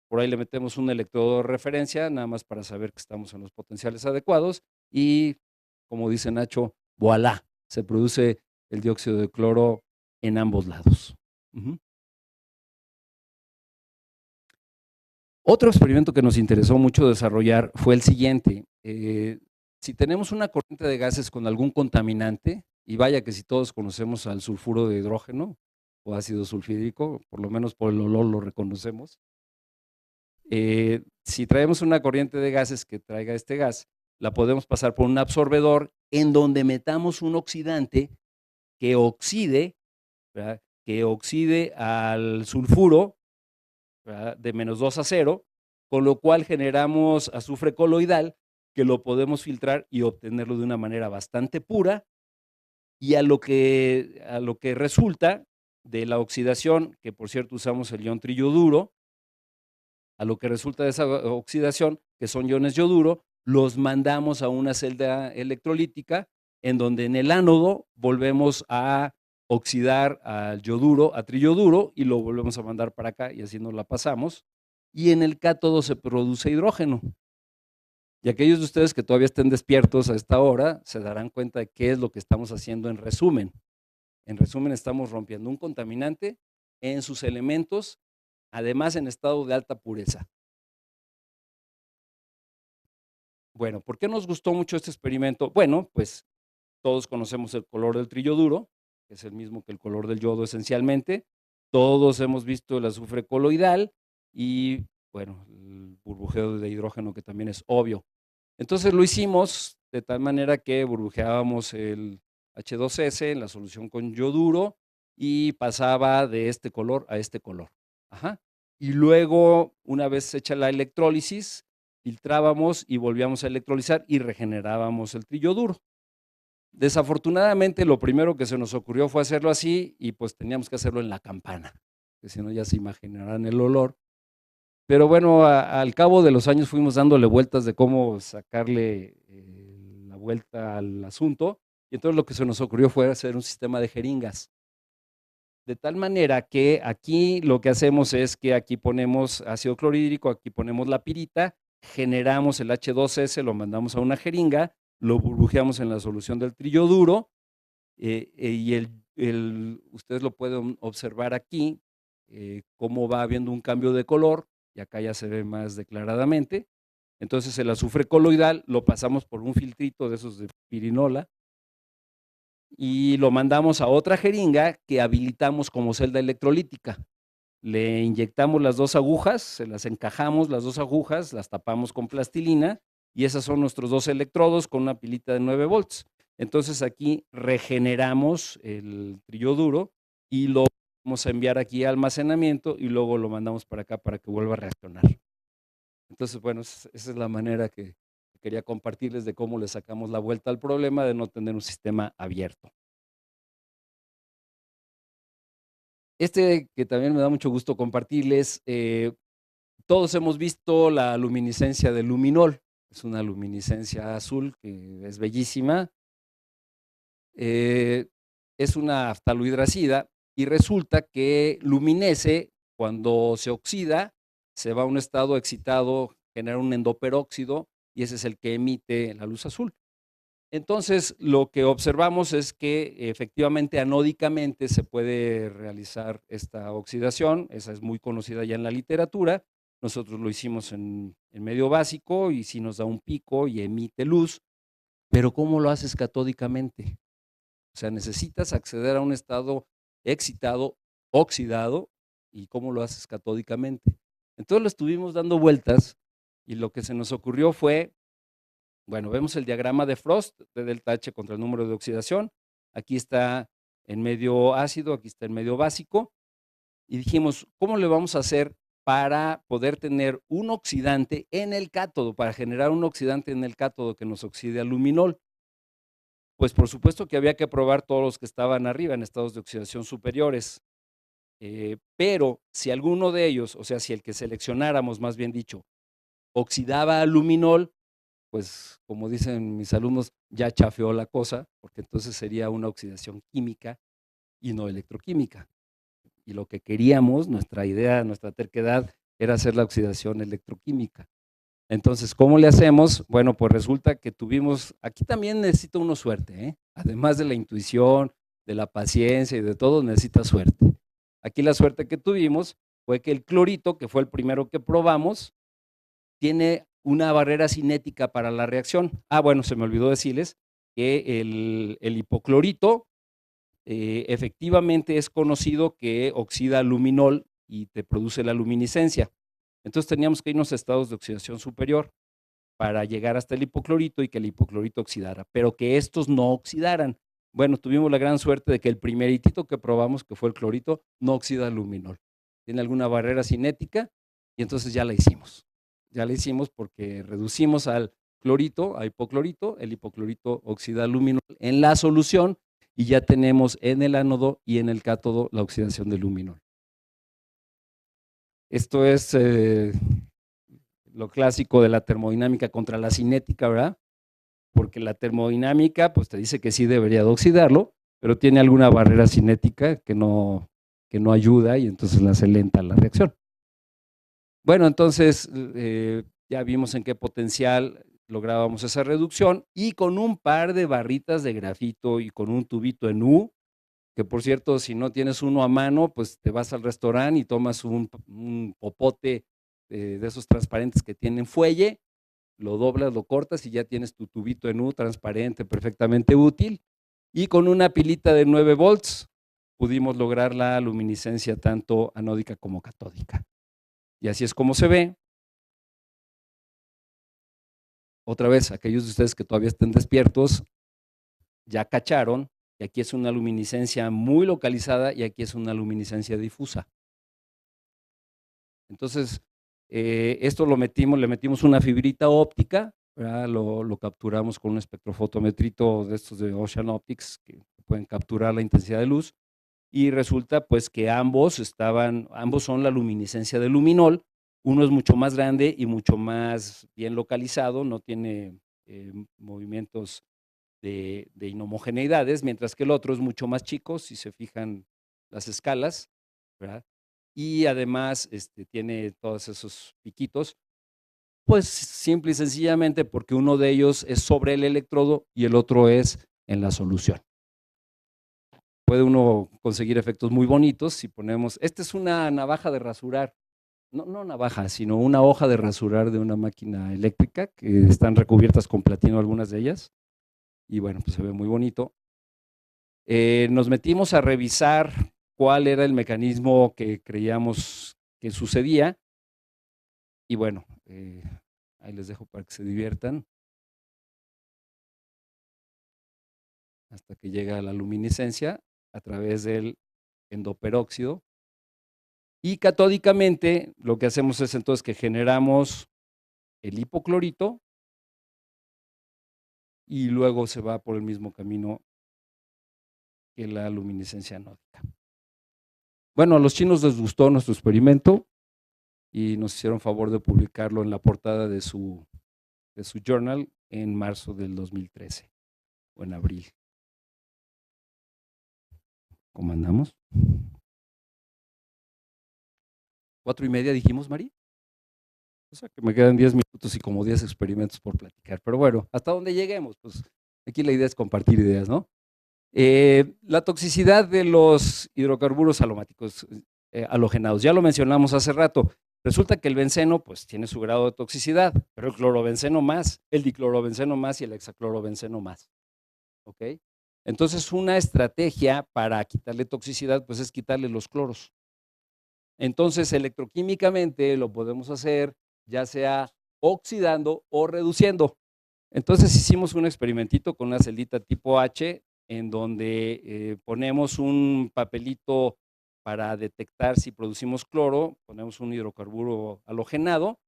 Por ahí le metemos un electrodo de referencia, nada más para saber que estamos en los potenciales adecuados, y como dice Nacho, voilà, se produce el dióxido de cloro en ambos lados. Otro experimento que nos interesó mucho desarrollar fue el siguiente. Si tenemos una corriente de gases con algún contaminante, y vaya que si todos conocemos al sulfuro de hidrógeno o ácido sulfídrico, por lo menos por el olor lo reconocemos. Si traemos una corriente de gases que traiga este gas, la podemos pasar por un absorbedor en donde metamos un oxidante que oxide, ¿verdad?, que oxide al sulfuro, ¿verdad?, de -2 a 0, con lo cual generamos azufre coloidal que lo podemos filtrar y obtenerlo de una manera bastante pura, y a lo que resulta de la oxidación, que por cierto usamos el ion triyoduro, a lo que resulta de esa oxidación, que son iones yoduro, los mandamos a una celda electrolítica en donde en el ánodo volvemos a oxidar al yoduro, a triyoduro, y lo volvemos a mandar para acá y así nos la pasamos. Y en el cátodo se produce hidrógeno. Y aquellos de ustedes que todavía estén despiertos a esta hora se darán cuenta de qué es lo que estamos haciendo en resumen. En resumen, estamos rompiendo un contaminante en sus elementos, además en estado de alta pureza. Bueno, ¿por qué nos gustó mucho este experimento? Bueno, pues todos conocemos el color del triyoduro, que es el mismo que el color del yodo esencialmente. Todos hemos visto el azufre coloidal y, bueno, el burbujeo de hidrógeno, que también es obvio. Entonces lo hicimos de tal manera que burbujeábamos el H2S en la solución con yoduro y pasaba de este color a este color. Ajá. Y luego, una vez hecha la electrólisis, filtrábamos y volvíamos a electrolizar y regenerábamos el triyoduro. Desafortunadamente, lo primero que se nos ocurrió fue hacerlo así y pues teníamos que hacerlo en la campana, que si no ya se imaginarán el olor. Pero bueno, al cabo de los años fuimos dándole vueltas de cómo sacarle la vuelta al asunto, y entonces lo que se nos ocurrió fue hacer un sistema de jeringas. De tal manera que aquí lo que hacemos es que aquí ponemos ácido clorhídrico, aquí ponemos la pirita, generamos el H2S, lo mandamos a una jeringa, lo burbujeamos en la solución del triyoduro, y ustedes lo pueden observar aquí, cómo va habiendo un cambio de color, y acá ya se ve más declaradamente. Entonces el azufre coloidal lo pasamos por un filtrito de esos de pirinola y lo mandamos a otra jeringa que habilitamos como celda electrolítica. Le inyectamos las dos agujas, se las encajamos las dos agujas, las tapamos con plastilina y esas son nuestros dos electrodos con una pilita de 9 volts. Entonces aquí regeneramos el triyoduro y lo vamos a enviar aquí a almacenamiento y luego lo mandamos para acá para que vuelva a reaccionar. Entonces, bueno, esa es la manera que quería compartirles de cómo le sacamos la vuelta al problema de no tener un sistema abierto. Que también me da mucho gusto compartirles, todos hemos visto la luminiscencia del luminol, es una luminiscencia azul que es bellísima, es unaftalohidracida y resulta que luminece cuando se oxida, se va a un estado excitado, genera un endoperóxido y ese es el que emite la luz azul. Entonces, lo que observamos es que efectivamente anódicamente se puede realizar esta oxidación, esa es muy conocida ya en la literatura, nosotros lo hicimos en medio básico y sí nos da un pico y emite luz, pero ¿cómo lo haces catódicamente? O sea, necesitas acceder a un estado excitado, oxidado, ¿y cómo lo haces catódicamente? Entonces lo estuvimos dando vueltas y lo que se nos ocurrió fue, bueno, vemos el diagrama de Frost, de delta H contra el número de oxidación, aquí está en medio ácido, aquí está en medio básico, y dijimos, ¿cómo le vamos a hacer para poder tener un oxidante en el cátodo, para generar un oxidante en el cátodo que nos oxide al luminol? Pues por supuesto que había que probar todos los que estaban arriba en estados de oxidación superiores, pero si alguno de ellos, o sea, si el que seleccionáramos, más bien dicho, oxidaba al luminol, pues como dicen mis alumnos, ya chafeó la cosa, porque entonces sería una oxidación química y no electroquímica. Y lo que queríamos, nuestra idea, nuestra terquedad, era hacer la oxidación electroquímica. Entonces, ¿cómo le hacemos? Bueno, pues resulta que tuvimos, aquí también necesita uno suerte, ¿eh? Además de la intuición, de la paciencia y de todo, necesita suerte. Aquí la suerte que tuvimos fue que el clorito, que fue el primero que probamos, tiene una barrera cinética para la reacción. Bueno, se me olvidó decirles que el hipoclorito efectivamente es conocido que oxida luminol y te produce la luminiscencia. Entonces teníamos que irnos a estados de oxidación superior para llegar hasta el hipoclorito y que el hipoclorito oxidara, pero que estos no oxidaran. Bueno, tuvimos la gran suerte de que el primeritito que probamos, que fue el clorito, no oxida el luminol. Tiene alguna barrera cinética y entonces ya la hicimos. Ya la hicimos porque reducimos al clorito, a hipoclorito, el hipoclorito oxida el luminol en la solución y ya tenemos en el ánodo y en el cátodo la oxidación del luminol. Esto es lo clásico de la termodinámica contra la cinética, ¿verdad? Porque la termodinámica pues te dice que sí debería de oxidarlo, pero tiene alguna barrera cinética que no ayuda y entonces la hace lenta la reacción. Bueno, entonces ya vimos en qué potencial lográbamos esa reducción y con un par de barritas de grafito y con un tubito en U, que por cierto, si no tienes uno a mano, pues te vas al restaurante y tomas un popote de esos transparentes que tienen fuelle, lo doblas, lo cortas y ya tienes tu tubito en U transparente, perfectamente útil. Y con una pilita de 9 volts pudimos lograr la luminiscencia tanto anódica como catódica. Y así es como se ve. Otra vez, aquellos de ustedes que todavía estén despiertos, ya cacharon que aquí es una luminiscencia muy localizada y aquí es una luminiscencia difusa. Entonces, esto le metimos una fibrita óptica, lo capturamos con un espectrofotometrito de estos de Ocean Optics que pueden capturar la intensidad de luz y resulta pues que ambos son la luminiscencia del luminol. Uno es mucho más grande y mucho más bien localizado, no tiene movimientos de inhomogeneidades, mientras que el otro es mucho más chico, si se fijan las escalas, ¿verdad? Y además tiene todos esos piquitos, pues simple y sencillamente porque uno de ellos es sobre el electrodo y el otro es en la solución. Puede uno conseguir efectos muy bonitos si ponemos, esta es una navaja de rasurar, no navaja, sino una hoja de rasurar de una máquina eléctrica que están recubiertas con platino algunas de ellas y bueno, pues se ve muy bonito. Nos metimos a revisar cuál era el mecanismo que creíamos que sucedía y bueno, ahí les dejo para que se diviertan hasta que llega la luminiscencia a través del endoperóxido. Y catódicamente lo que hacemos es entonces que generamos el hipoclorito y luego se va por el mismo camino que la luminiscencia anódica. Bueno, a los chinos les gustó nuestro experimento y nos hicieron favor de publicarlo en la portada de su journal en marzo del 2013 o en abril. ¿Cómo andamos? 4:30 dijimos, Mari. O sea que me quedan 10 minutos y como 10 experimentos por platicar. Pero bueno, hasta donde lleguemos, pues aquí la idea es compartir ideas, ¿no? La toxicidad de los hidrocarburos aromáticos halogenados, ya lo mencionamos hace rato. Resulta que el benceno pues tiene su grado de toxicidad, pero el clorobenceno más, el diclorobenceno más y el hexaclorobenceno más. ¿Ok? Entonces una estrategia para quitarle toxicidad pues es quitarle los cloros. Entonces electroquímicamente lo podemos hacer ya sea oxidando o reduciendo. Entonces hicimos un experimentito con una celdita tipo H en donde ponemos un papelito para detectar si producimos cloro, ponemos un hidrocarburo halogenado,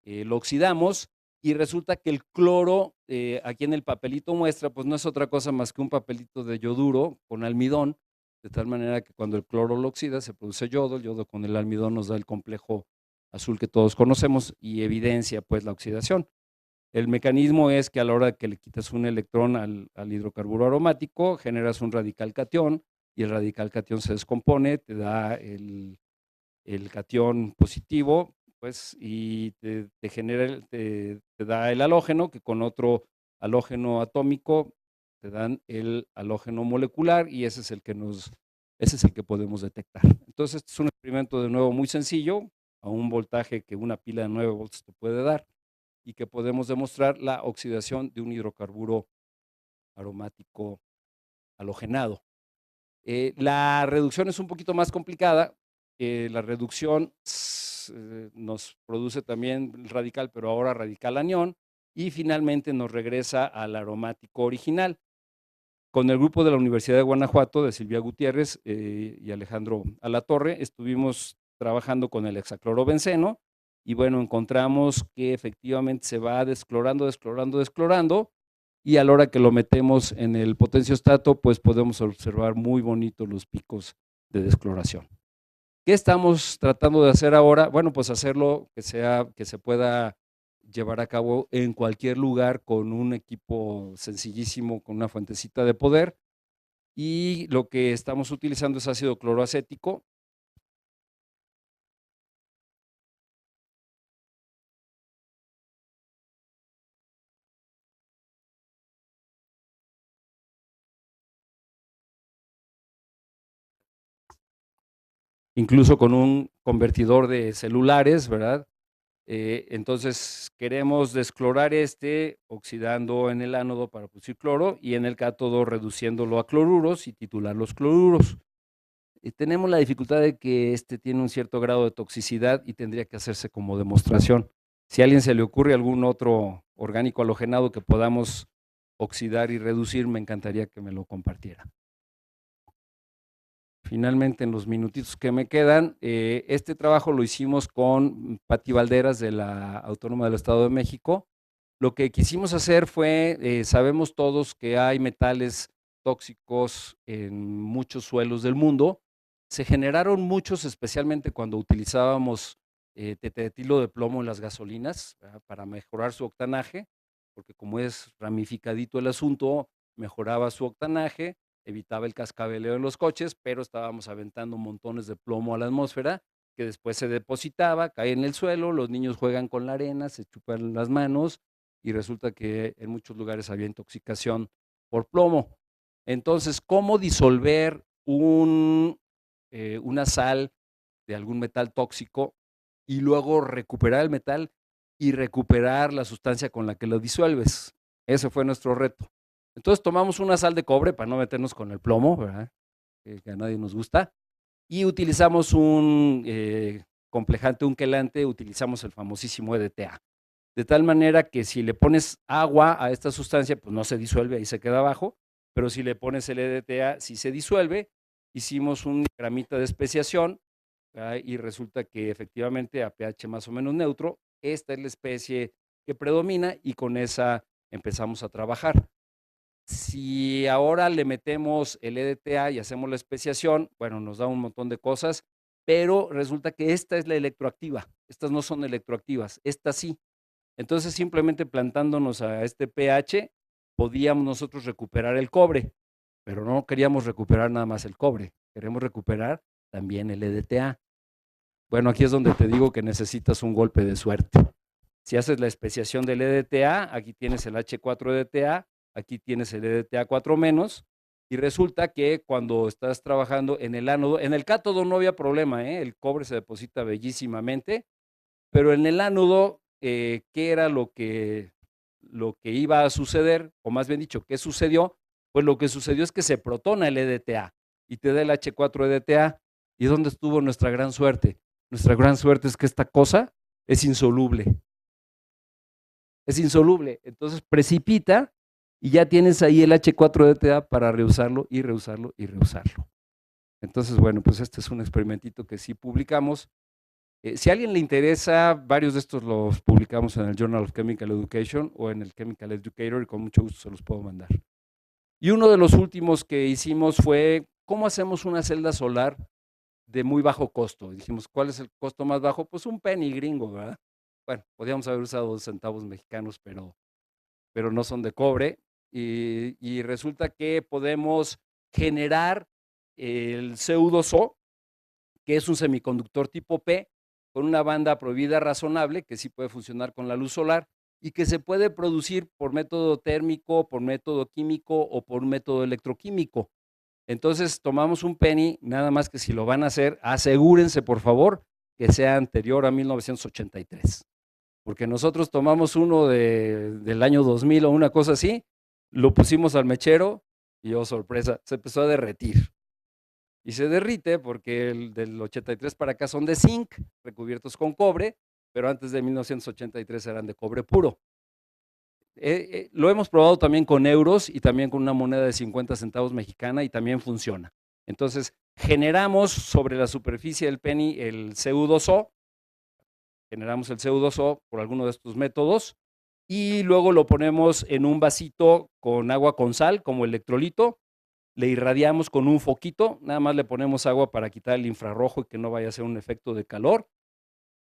lo oxidamos y resulta que el cloro, aquí en el papelito muestra, pues no es otra cosa más que un papelito de yoduro con almidón, de tal manera que cuando el cloro lo oxida se produce yodo, el yodo con el almidón nos da el complejo azul que todos conocemos y evidencia pues la oxidación. El mecanismo es que a la hora que le quitas un electrón al hidrocarburo aromático, generas un radical catión y el radical catión se descompone, te da el catión positivo, pues, y te da el halógeno, que con otro halógeno atómico te dan el halógeno molecular y ese es el que nos ese es el que podemos detectar. Entonces, este es un experimento de nuevo muy sencillo, a un voltaje que una pila de 9 volts te puede dar, y que podemos demostrar la oxidación de un hidrocarburo aromático halogenado. La reducción es un poquito más complicada. La reducción nos produce también el radical, pero ahora radical anión, y finalmente nos regresa al aromático original. Con el grupo de la Universidad de Guanajuato, de Silvia Gutiérrez y Alejandro Alatorre, estuvimos trabajando con el hexaclorobenceno, y bueno, encontramos que efectivamente se va desclorando, y a la hora que lo metemos en el potenciostato, pues podemos observar muy bonitos los picos de descloración. ¿Qué estamos tratando de hacer ahora? Bueno, pues hacerlo que se pueda llevar a cabo en cualquier lugar con un equipo sencillísimo, con una fuentecita de poder, y lo que estamos utilizando es ácido cloroacético. Incluso con un convertidor de celulares, ¿verdad? Entonces queremos desclorar oxidando en el ánodo para producir cloro, y en el cátodo reduciéndolo a cloruros y titular los cloruros. Tenemos la dificultad de que tiene un cierto grado de toxicidad y tendría que hacerse como demostración. Si a alguien se le ocurre algún otro orgánico halogenado que podamos oxidar y reducir, me encantaría que me lo compartiera. Finalmente, en los minutitos que me quedan, este trabajo lo hicimos con Pati Valderas, de la Autónoma del Estado de México. Lo que quisimos hacer fue, sabemos todos que hay metales tóxicos en muchos suelos del mundo. Se generaron muchos, especialmente cuando utilizábamos tetraetilo de plomo en las gasolinas, ¿verdad?, para mejorar su octanaje, porque como es ramificadito el asunto, mejoraba su octanaje, evitaba el cascabeleo en los coches, pero estábamos aventando montones de plomo a la atmósfera, que después se depositaba, cae en el suelo, los niños juegan con la arena, se chupan las manos, y resulta que en muchos lugares había intoxicación por plomo. Entonces, ¿cómo disolver una sal de algún metal tóxico y luego recuperar el metal y recuperar la sustancia con la que lo disuelves? Ese fue nuestro reto. Entonces tomamos una sal de cobre para no meternos con el plomo, ¿verdad?, que a nadie nos gusta, y utilizamos un complejante, un quelante, utilizamos el famosísimo EDTA. De tal manera que si le pones agua a esta sustancia, pues no se disuelve, ahí se queda abajo, pero si le pones el EDTA, sí se disuelve. Hicimos un gramita de especiación, ¿verdad?, y resulta que efectivamente a pH más o menos neutro, esta es la especie que predomina, y con esa empezamos a trabajar. Si ahora le metemos el EDTA y hacemos la especiación, bueno, nos da un montón de cosas, pero resulta que esta es la electroactiva. Estas no son electroactivas, esta sí. Entonces, simplemente plantándonos a este pH, podíamos nosotros recuperar el cobre, pero no queríamos recuperar nada más el cobre, queremos recuperar también el EDTA. Bueno, aquí es donde te digo que necesitas un golpe de suerte. Si haces la especiación del EDTA, aquí tienes el H4-EDTA, aquí tienes el EDTA 4-, y resulta que cuando estás trabajando en el ánodo, en el cátodo no había problema, el cobre se deposita bellísimamente, pero en el ánodo, ¿qué era lo que iba a suceder? O más bien dicho, ¿qué sucedió? Pues lo que sucedió es que se protona el EDTA y te da el H4-EDTA. ¿Y dónde estuvo nuestra gran suerte? Nuestra gran suerte es que esta cosa es insoluble. Es insoluble, entonces precipita y ya tienes ahí el H4-EDTA para reusarlo y reusarlo y reusarlo. Entonces, bueno, pues este es un experimentito que sí publicamos. Si a alguien le interesa, varios de estos los publicamos en el Journal of Chemical Education o en el Chemical Educator, y con mucho gusto se los puedo mandar. Y uno de los últimos que hicimos fue, ¿cómo hacemos una celda solar de muy bajo costo? Y dijimos, ¿cuál es el costo más bajo? Pues un penny gringo, ¿verdad? Bueno, podríamos haber usado 2 centavos mexicanos, pero no son de cobre, y resulta que podemos generar el C2O, que es un semiconductor tipo P, con una banda prohibida razonable, que sí puede funcionar con la luz solar, y que se puede producir por método térmico, por método químico o por método electroquímico. Entonces tomamos un penny, nada más que si lo van a hacer, asegúrense por favor que sea anterior a 1983. Porque nosotros tomamos uno del año 2000 o una cosa así, lo pusimos al mechero y oh sorpresa, se empezó a derretir. Y se derrite porque el del 83 para acá son de zinc, recubiertos con cobre, pero antes de 1983 eran de cobre puro. Lo hemos probado también con euros y también con una moneda de 50 centavos mexicana y también funciona. Entonces, generamos sobre la superficie del penny el CU2O, generamos el CU2O por alguno de estos métodos y luego lo ponemos en un vasito con agua con sal como electrolito, le irradiamos con un foquito, nada más le ponemos agua para quitar el infrarrojo y que no vaya a ser un efecto de calor.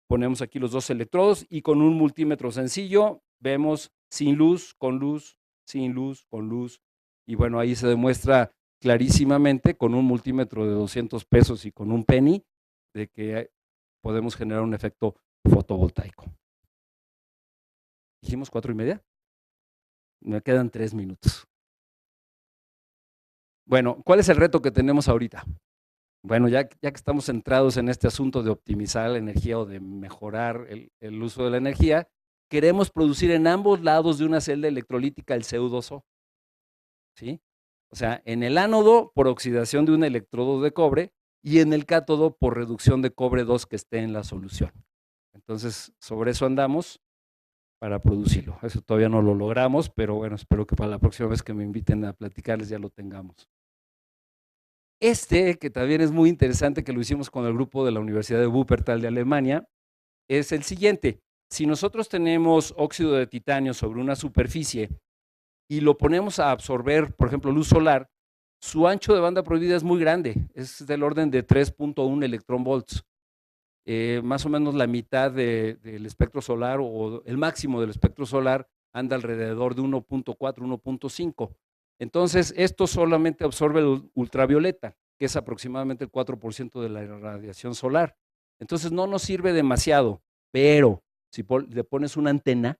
Ponemos aquí los dos electrodos y con un multímetro sencillo vemos sin luz, con luz, sin luz, con luz. Y bueno, ahí se demuestra clarísimamente con un multímetro de 200 pesos y con un penny de que podemos generar un efecto fotovoltaico. ¿Dijimos 4:30? Me quedan 3 minutos. Bueno, ¿cuál es el reto que tenemos ahorita? Bueno, ya que estamos centrados en este asunto de optimizar la energía o de mejorar el uso de la energía, queremos producir en ambos lados de una celda electrolítica el CU2O. ¿Sí? O sea, en el ánodo por oxidación de un electrodo de cobre y en el cátodo por reducción de cobre 2 que esté en la solución. Entonces, sobre eso andamos para producirlo. Eso todavía no lo logramos, pero bueno, espero que para la próxima vez que me inviten a platicarles ya lo tengamos. Que también es muy interesante, que lo hicimos con el grupo de la Universidad de Wuppertal de Alemania, es el siguiente. Si nosotros tenemos óxido de titanio sobre una superficie y lo ponemos a absorber, por ejemplo, luz solar, su ancho de banda prohibida es muy grande, es del orden de 3.1 electronvolts. Más o menos la mitad del espectro solar o el máximo del espectro solar anda alrededor de 1.4, 1.5. Entonces, esto solamente absorbe el ultravioleta, que es aproximadamente el 4% de la radiación solar. Entonces, no nos sirve demasiado, pero si le pones una antena,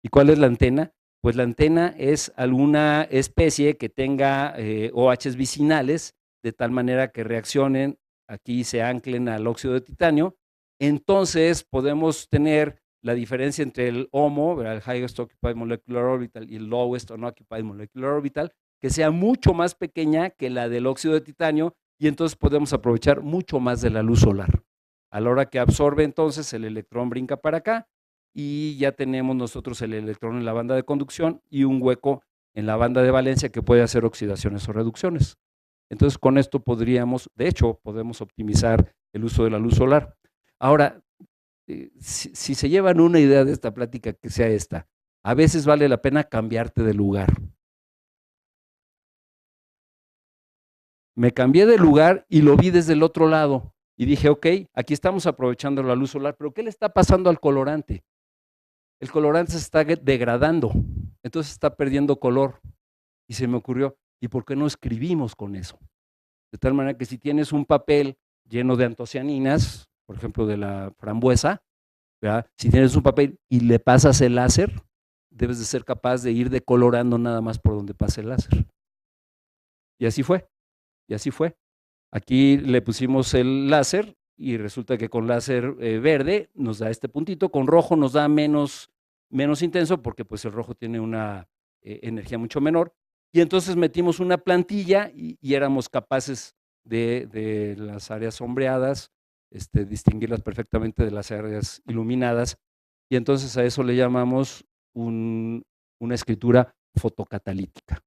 ¿y cuál es la antena? Pues la antena es alguna especie que tenga OHs vicinales, de tal manera que reaccionen, aquí se anclen al óxido de titanio. Entonces, podemos tener la diferencia entre el HOMO, el Highest Occupied Molecular Orbital, y el Lowest Unoccupied Molecular Orbital, que sea mucho más pequeña que la del óxido de titanio, y entonces podemos aprovechar mucho más de la luz solar. A la hora que absorbe, entonces, el electrón brinca para acá, y ya tenemos nosotros el electrón en la banda de conducción y un hueco en la banda de valencia que puede hacer oxidaciones o reducciones. Entonces, con esto podríamos, de hecho, podemos optimizar el uso de la luz solar. Ahora, si se llevan una idea de esta plática, que sea esta, a veces vale la pena cambiarte de lugar. Me cambié de lugar y lo vi desde el otro lado y dije, ok, aquí estamos aprovechando la luz solar, pero ¿qué le está pasando al colorante? El colorante se está degradando, entonces está perdiendo color. Y se me ocurrió, ¿y por qué no escribimos con eso? De tal manera que si tienes un papel lleno de antocianinas, por ejemplo de la frambuesa, ¿verdad? Si tienes un papel y le pasas el láser, debes de ser capaz de ir decolorando nada más por donde pase el láser. Y así fue, y así fue. Aquí le pusimos el láser y resulta que con láser verde nos da este puntito, con rojo nos da menos intenso porque pues el rojo tiene una energía mucho menor, y entonces metimos una plantilla y éramos capaces de las áreas sombreadas, distinguirlas perfectamente de las áreas iluminadas, y entonces a eso le llamamos una escritura fotocatalítica.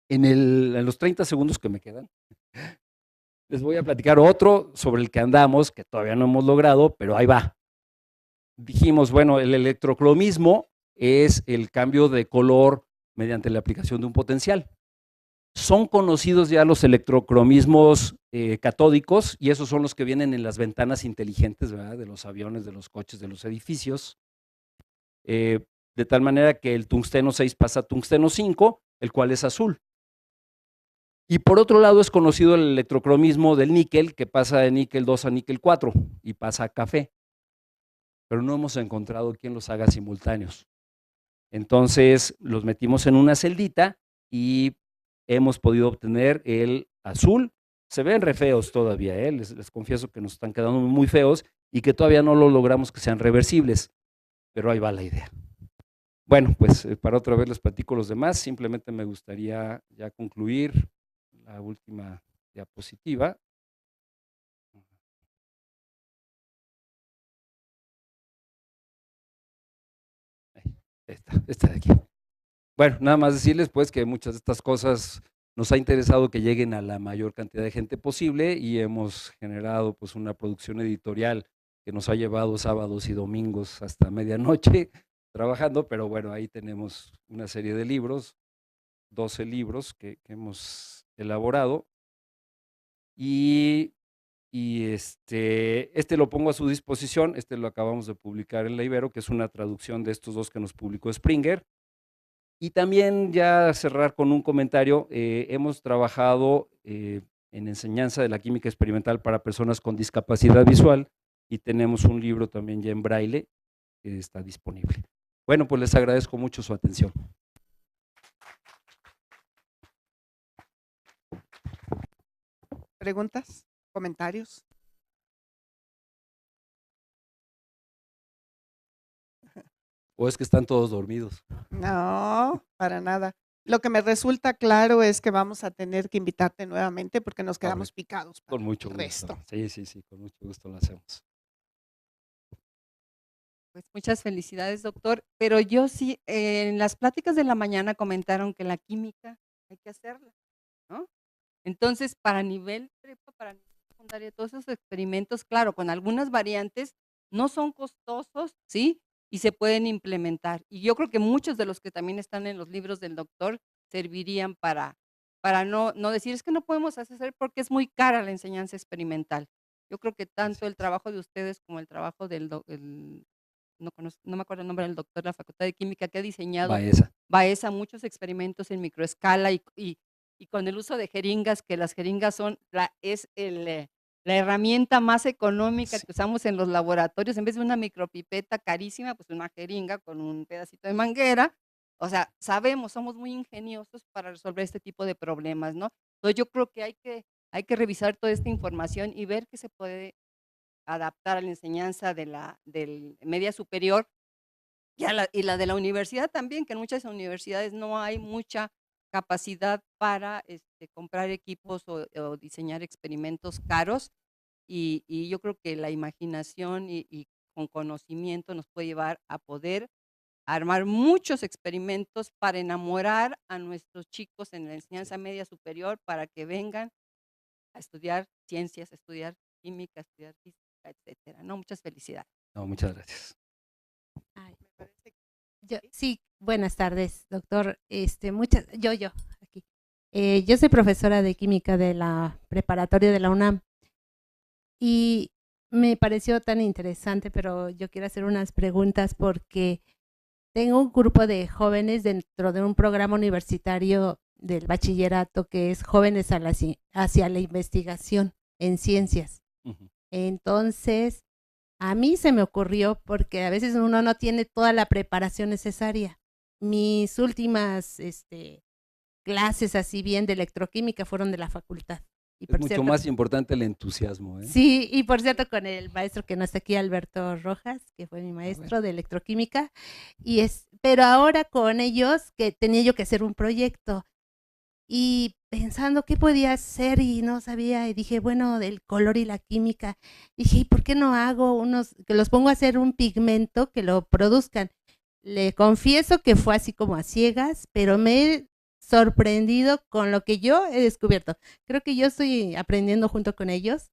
En los 30 segundos que me quedan, les voy a platicar otro sobre el que andamos, que todavía no hemos logrado, pero ahí va. Dijimos, bueno, el electrocromismo es el cambio de color mediante la aplicación de un potencial. Son conocidos ya los electrocromismos catódicos, y esos son los que vienen en las ventanas inteligentes, ¿verdad? De los aviones, de los coches, de los edificios. De tal manera que el tungsteno 6 pasa a tungsteno 5, el cual es azul. Y por otro lado es conocido el electrocromismo del níquel, que pasa de níquel 2 a níquel 4 y pasa a café. Pero no hemos encontrado quién los haga simultáneos. Entonces los metimos en una celdita y hemos podido obtener el azul. Se ven re feos todavía, les confieso que nos están quedando muy feos y que todavía no lo logramos que sean reversibles, pero ahí va la idea. Bueno, pues para otra vez les platico los demás, simplemente me gustaría ya concluir la última diapositiva. Esta de aquí. Bueno, nada más decirles pues que muchas de estas cosas nos ha interesado que lleguen a la mayor cantidad de gente posible y hemos generado pues una producción editorial que nos ha llevado sábados y domingos hasta medianoche trabajando, pero bueno, ahí tenemos una serie de libros, 12 libros que hemos elaborado y este lo pongo a su disposición, este lo acabamos de publicar en la Ibero, que es una traducción de estos dos que nos publicó Springer. Y también ya cerrar con un comentario, hemos trabajado en enseñanza de la química experimental para personas con discapacidad visual y tenemos un libro también ya en braille que está disponible. Bueno, pues les agradezco mucho su atención. ¿Preguntas? ¿Comentarios? ¿O es que están todos dormidos? No, para nada. Lo que me resulta claro es que vamos a tener que invitarte nuevamente porque nos quedamos picados para Con mucho el gusto. resto. Sí, con mucho gusto lo hacemos. Pues muchas felicidades, doctor. Pero yo sí, en las pláticas de la mañana comentaron que la química hay que hacerla, ¿no? Entonces, para nivel prepa, para nivel secundaria, todos esos experimentos, claro, con algunas variantes, no son costosos, ¿sí? Y se pueden implementar. Y yo creo que muchos de los que también están en los libros del doctor servirían para no decir, es que no podemos hacer porque es muy cara la enseñanza experimental. Yo creo que tanto el trabajo de ustedes como el trabajo del no me acuerdo el nombre del doctor de la Facultad de Química, que ha diseñado Baeza muchos experimentos en microescala y con el uso de jeringas, que las jeringas son la herramienta más económica que usamos en los laboratorios. En vez de una micropipeta carísima, pues una jeringa con un pedacito de manguera. O sea, somos muy ingeniosos para resolver este tipo de problemas, ¿no? Entonces yo creo que hay que revisar toda esta información y ver qué se puede adaptar a la enseñanza del media superior y la de la universidad también, que en muchas universidades no hay mucha capacidad para comprar equipos o diseñar experimentos caros y yo creo que la imaginación y con conocimiento nos puede llevar a poder armar muchos experimentos para enamorar a nuestros chicos en la enseñanza media superior para que vengan a estudiar ciencias, a estudiar química, a estudiar física, etcétera, ¿no? Muchas felicidades. No, muchas gracias. Sí, buenas tardes, doctor. Aquí. Yo soy profesora de química de la preparatoria de la UNAM y me pareció tan interesante, pero yo quiero hacer unas preguntas porque tengo un grupo de jóvenes dentro de un programa universitario del bachillerato que es Jóvenes hacia la Investigación en Ciencias. Entonces, a mí se me ocurrió, porque a veces uno no tiene toda la preparación necesaria. Mis últimas clases así bien de electroquímica fueron de la facultad. Y es mucho más importante el entusiasmo, ¿eh? Sí, y por cierto con el maestro que no está aquí, Alberto Rojas, que fue mi maestro de electroquímica, pero ahora con ellos que tenía yo que hacer un proyecto y pensando qué podía hacer y no sabía y dije, bueno, del color y la química, dije, ¿y por qué no hago que los pongo a hacer un pigmento que lo produzcan? Le confieso que fue así como a ciegas, pero me he sorprendido con lo que yo he descubierto. Creo que yo estoy aprendiendo junto con ellos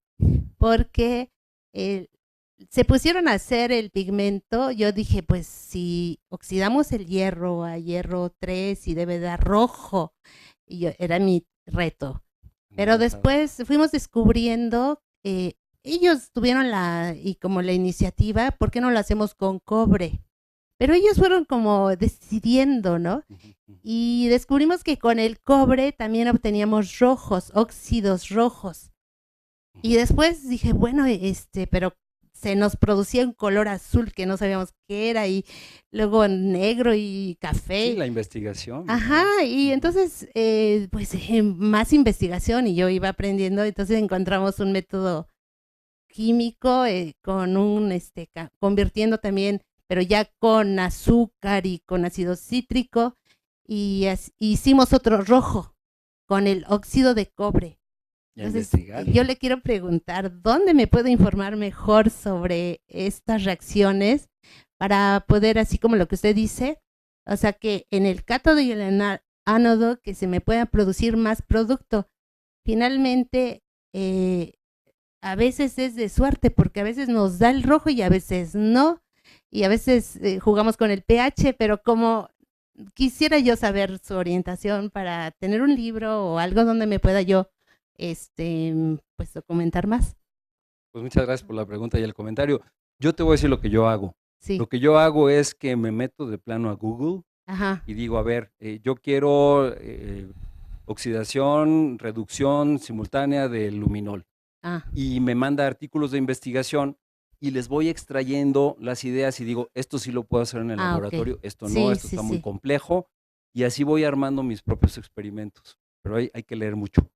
porque se pusieron a hacer el pigmento. Yo dije, pues si oxidamos el hierro a hierro 3 y debe dar rojo, y era mi reto. Pero después fuimos descubriendo, ellos tuvieron la iniciativa, ¿por qué no lo hacemos con cobre? Pero ellos fueron como decidiendo, ¿no? Y descubrimos que con el cobre también obteníamos rojos, óxidos rojos. Y después dije, bueno, pero se nos producía un color azul que no sabíamos qué era, y luego negro y café. Sí, la investigación. Ajá, y entonces, pues más investigación, y yo iba aprendiendo, entonces encontramos un método químico con convirtiendo también, pero ya con azúcar y con ácido cítrico, y hicimos otro rojo con el óxido de cobre. Entonces, yo le quiero preguntar, ¿dónde me puedo informar mejor sobre estas reacciones para poder, así como lo que usted dice, o sea, que en el cátodo y el ánodo, que se me pueda producir más producto? Finalmente, a veces es de suerte, porque a veces nos da el rojo y a veces no, y a veces jugamos con el pH, pero como quisiera yo saber su orientación para tener un libro o algo donde me pueda yo pues documentar más. Pues muchas gracias por la pregunta y el comentario. Yo te voy a decir lo que yo hago. Sí. Lo que yo hago es que me meto de plano a Google. Ajá. Y digo, a ver, yo quiero oxidación, reducción simultánea del luminol. Y me manda artículos de investigación y les voy extrayendo las ideas y digo, esto sí lo puedo hacer en el laboratorio, esto no, sí, esto está muy complejo, y así voy armando mis propios experimentos. Pero hay que leer mucho.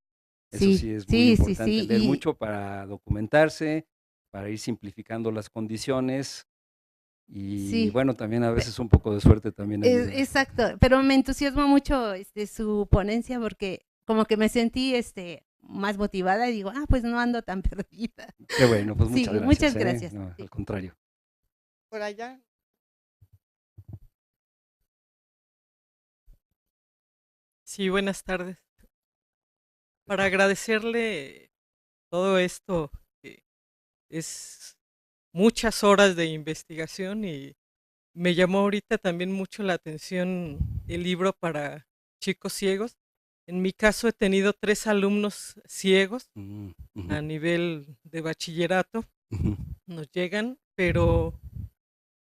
Eso sí es muy importante, leer mucho para documentarse, para ir simplificando las condiciones. Y bueno, también a veces un poco de suerte también ayuda. Exacto, pero me entusiasma mucho su ponencia, porque como que me sentí más motivada y digo, pues no ando tan perdida. Qué bueno, pues muchas gracias. Muchas gracias. No, al contrario. Por allá. Sí, buenas tardes. Para agradecerle todo esto, que es muchas horas de investigación, y me llamó ahorita también mucho la atención el libro para chicos ciegos. En mi caso he tenido 3 alumnos ciegos a nivel de bachillerato. Nos llegan, pero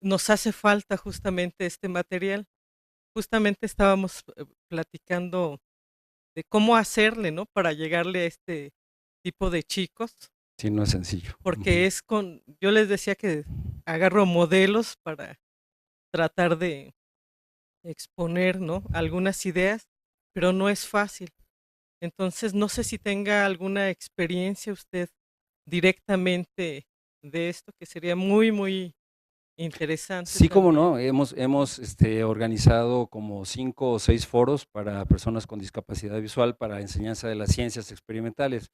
nos hace falta justamente este material. Justamente estábamos platicando de cómo hacerle, ¿no? Para llegarle a este tipo de chicos. Sí, no es sencillo. Porque yo les decía que agarro modelos para tratar de exponer, ¿no? Algunas ideas, pero no es fácil. Entonces, no sé si tenga alguna experiencia usted directamente de esto, que sería muy, muy interesante. Sí, cómo no, hemos organizado como 5 o 6 foros para personas con discapacidad visual para enseñanza de las ciencias experimentales.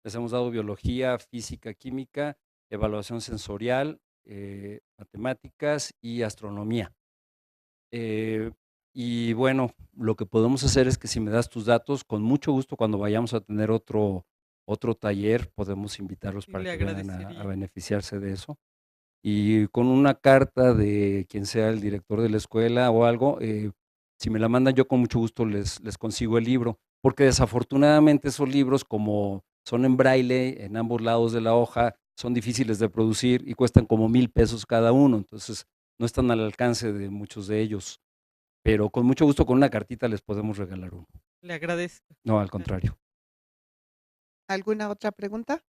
Les hemos dado biología, física, química, evaluación sensorial, matemáticas y astronomía. Y bueno, lo que podemos hacer es que si me das tus datos, con mucho gusto cuando vayamos a tener otro taller, podemos invitarlos para que vengan a beneficiarse de eso. Y con una carta de quien sea el director de la escuela o algo, si me la mandan, yo con mucho gusto les consigo el libro, porque desafortunadamente esos libros, como son en braille en ambos lados de la hoja, son difíciles de producir y cuestan como 1,000 pesos cada uno, entonces no están al alcance de muchos de ellos, pero con mucho gusto con una cartita les podemos regalar uno. Le agradezco. No, al contrario. ¿Alguna otra pregunta?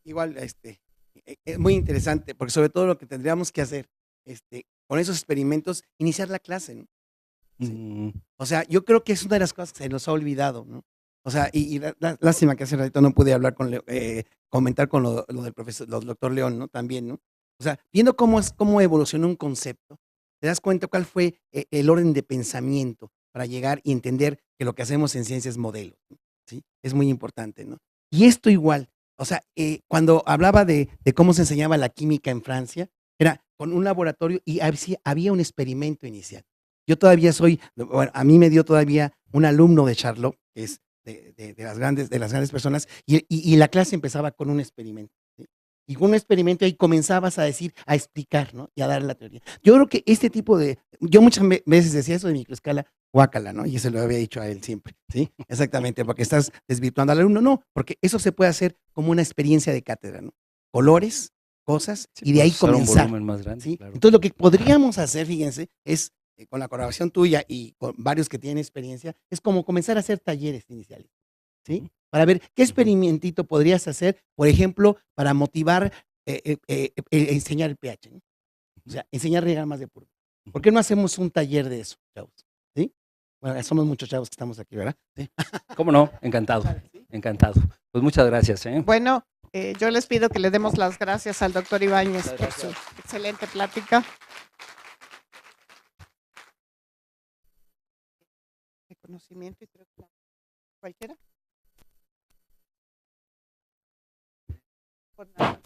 Igual, es muy interesante, porque sobre todo lo que tendríamos que hacer, con esos experimentos, iniciar la clase, ¿no? Sí. O sea, yo creo que es una de las cosas que se nos ha olvidado, ¿no? O sea, y lástima que hace ratito no pude hablar comentar con lo del doctor León, ¿no? También, ¿no? O sea, viendo cómo evolucionó un concepto, te das cuenta cuál fue el orden de pensamiento para llegar y entender que lo que hacemos en ciencia es modelo, ¿sí? Es muy importante, ¿no? Y esto igual, o sea, cuando hablaba de cómo se enseñaba la química en Francia, era con un laboratorio y había un experimento inicial. Yo todavía bueno, a mí me dio todavía un alumno de Charlot, que es de las grandes personas, y la clase empezaba con un experimento, ¿sí? Y con un experimento ahí comenzabas a explicar, ¿no? Y a dar la teoría. Yo creo que yo muchas veces decía eso de microescala, guácala, ¿no? Y se lo había dicho a él siempre, ¿sí? Exactamente, porque estás desvirtuando al alumno. No, porque eso se puede hacer como una experiencia de cátedra, ¿no? Colores, cosas, y de ahí comenzar. Un volumen más grande, ¿sí? Claro. Entonces, lo que podríamos hacer, fíjense, es con la colaboración tuya y con varios que tienen experiencia, es como comenzar a hacer talleres iniciales, ¿sí? Para ver qué experimentito podrías hacer, por ejemplo, para motivar, enseñar el pH, ¿no? O sea, enseñar a regar más de puro. ¿Por qué no hacemos un taller de eso, chavos? ¿Sí? Bueno, somos muchos chavos que estamos aquí, ¿verdad? Sí. ¿Cómo no? Encantado, encantado. Pues muchas gracias, ¿eh? Bueno, yo les pido que le demos las gracias al doctor Ibáñez Muchas por su gracias. excelente plática. Reconocimiento y creo que cualquiera. Por nada.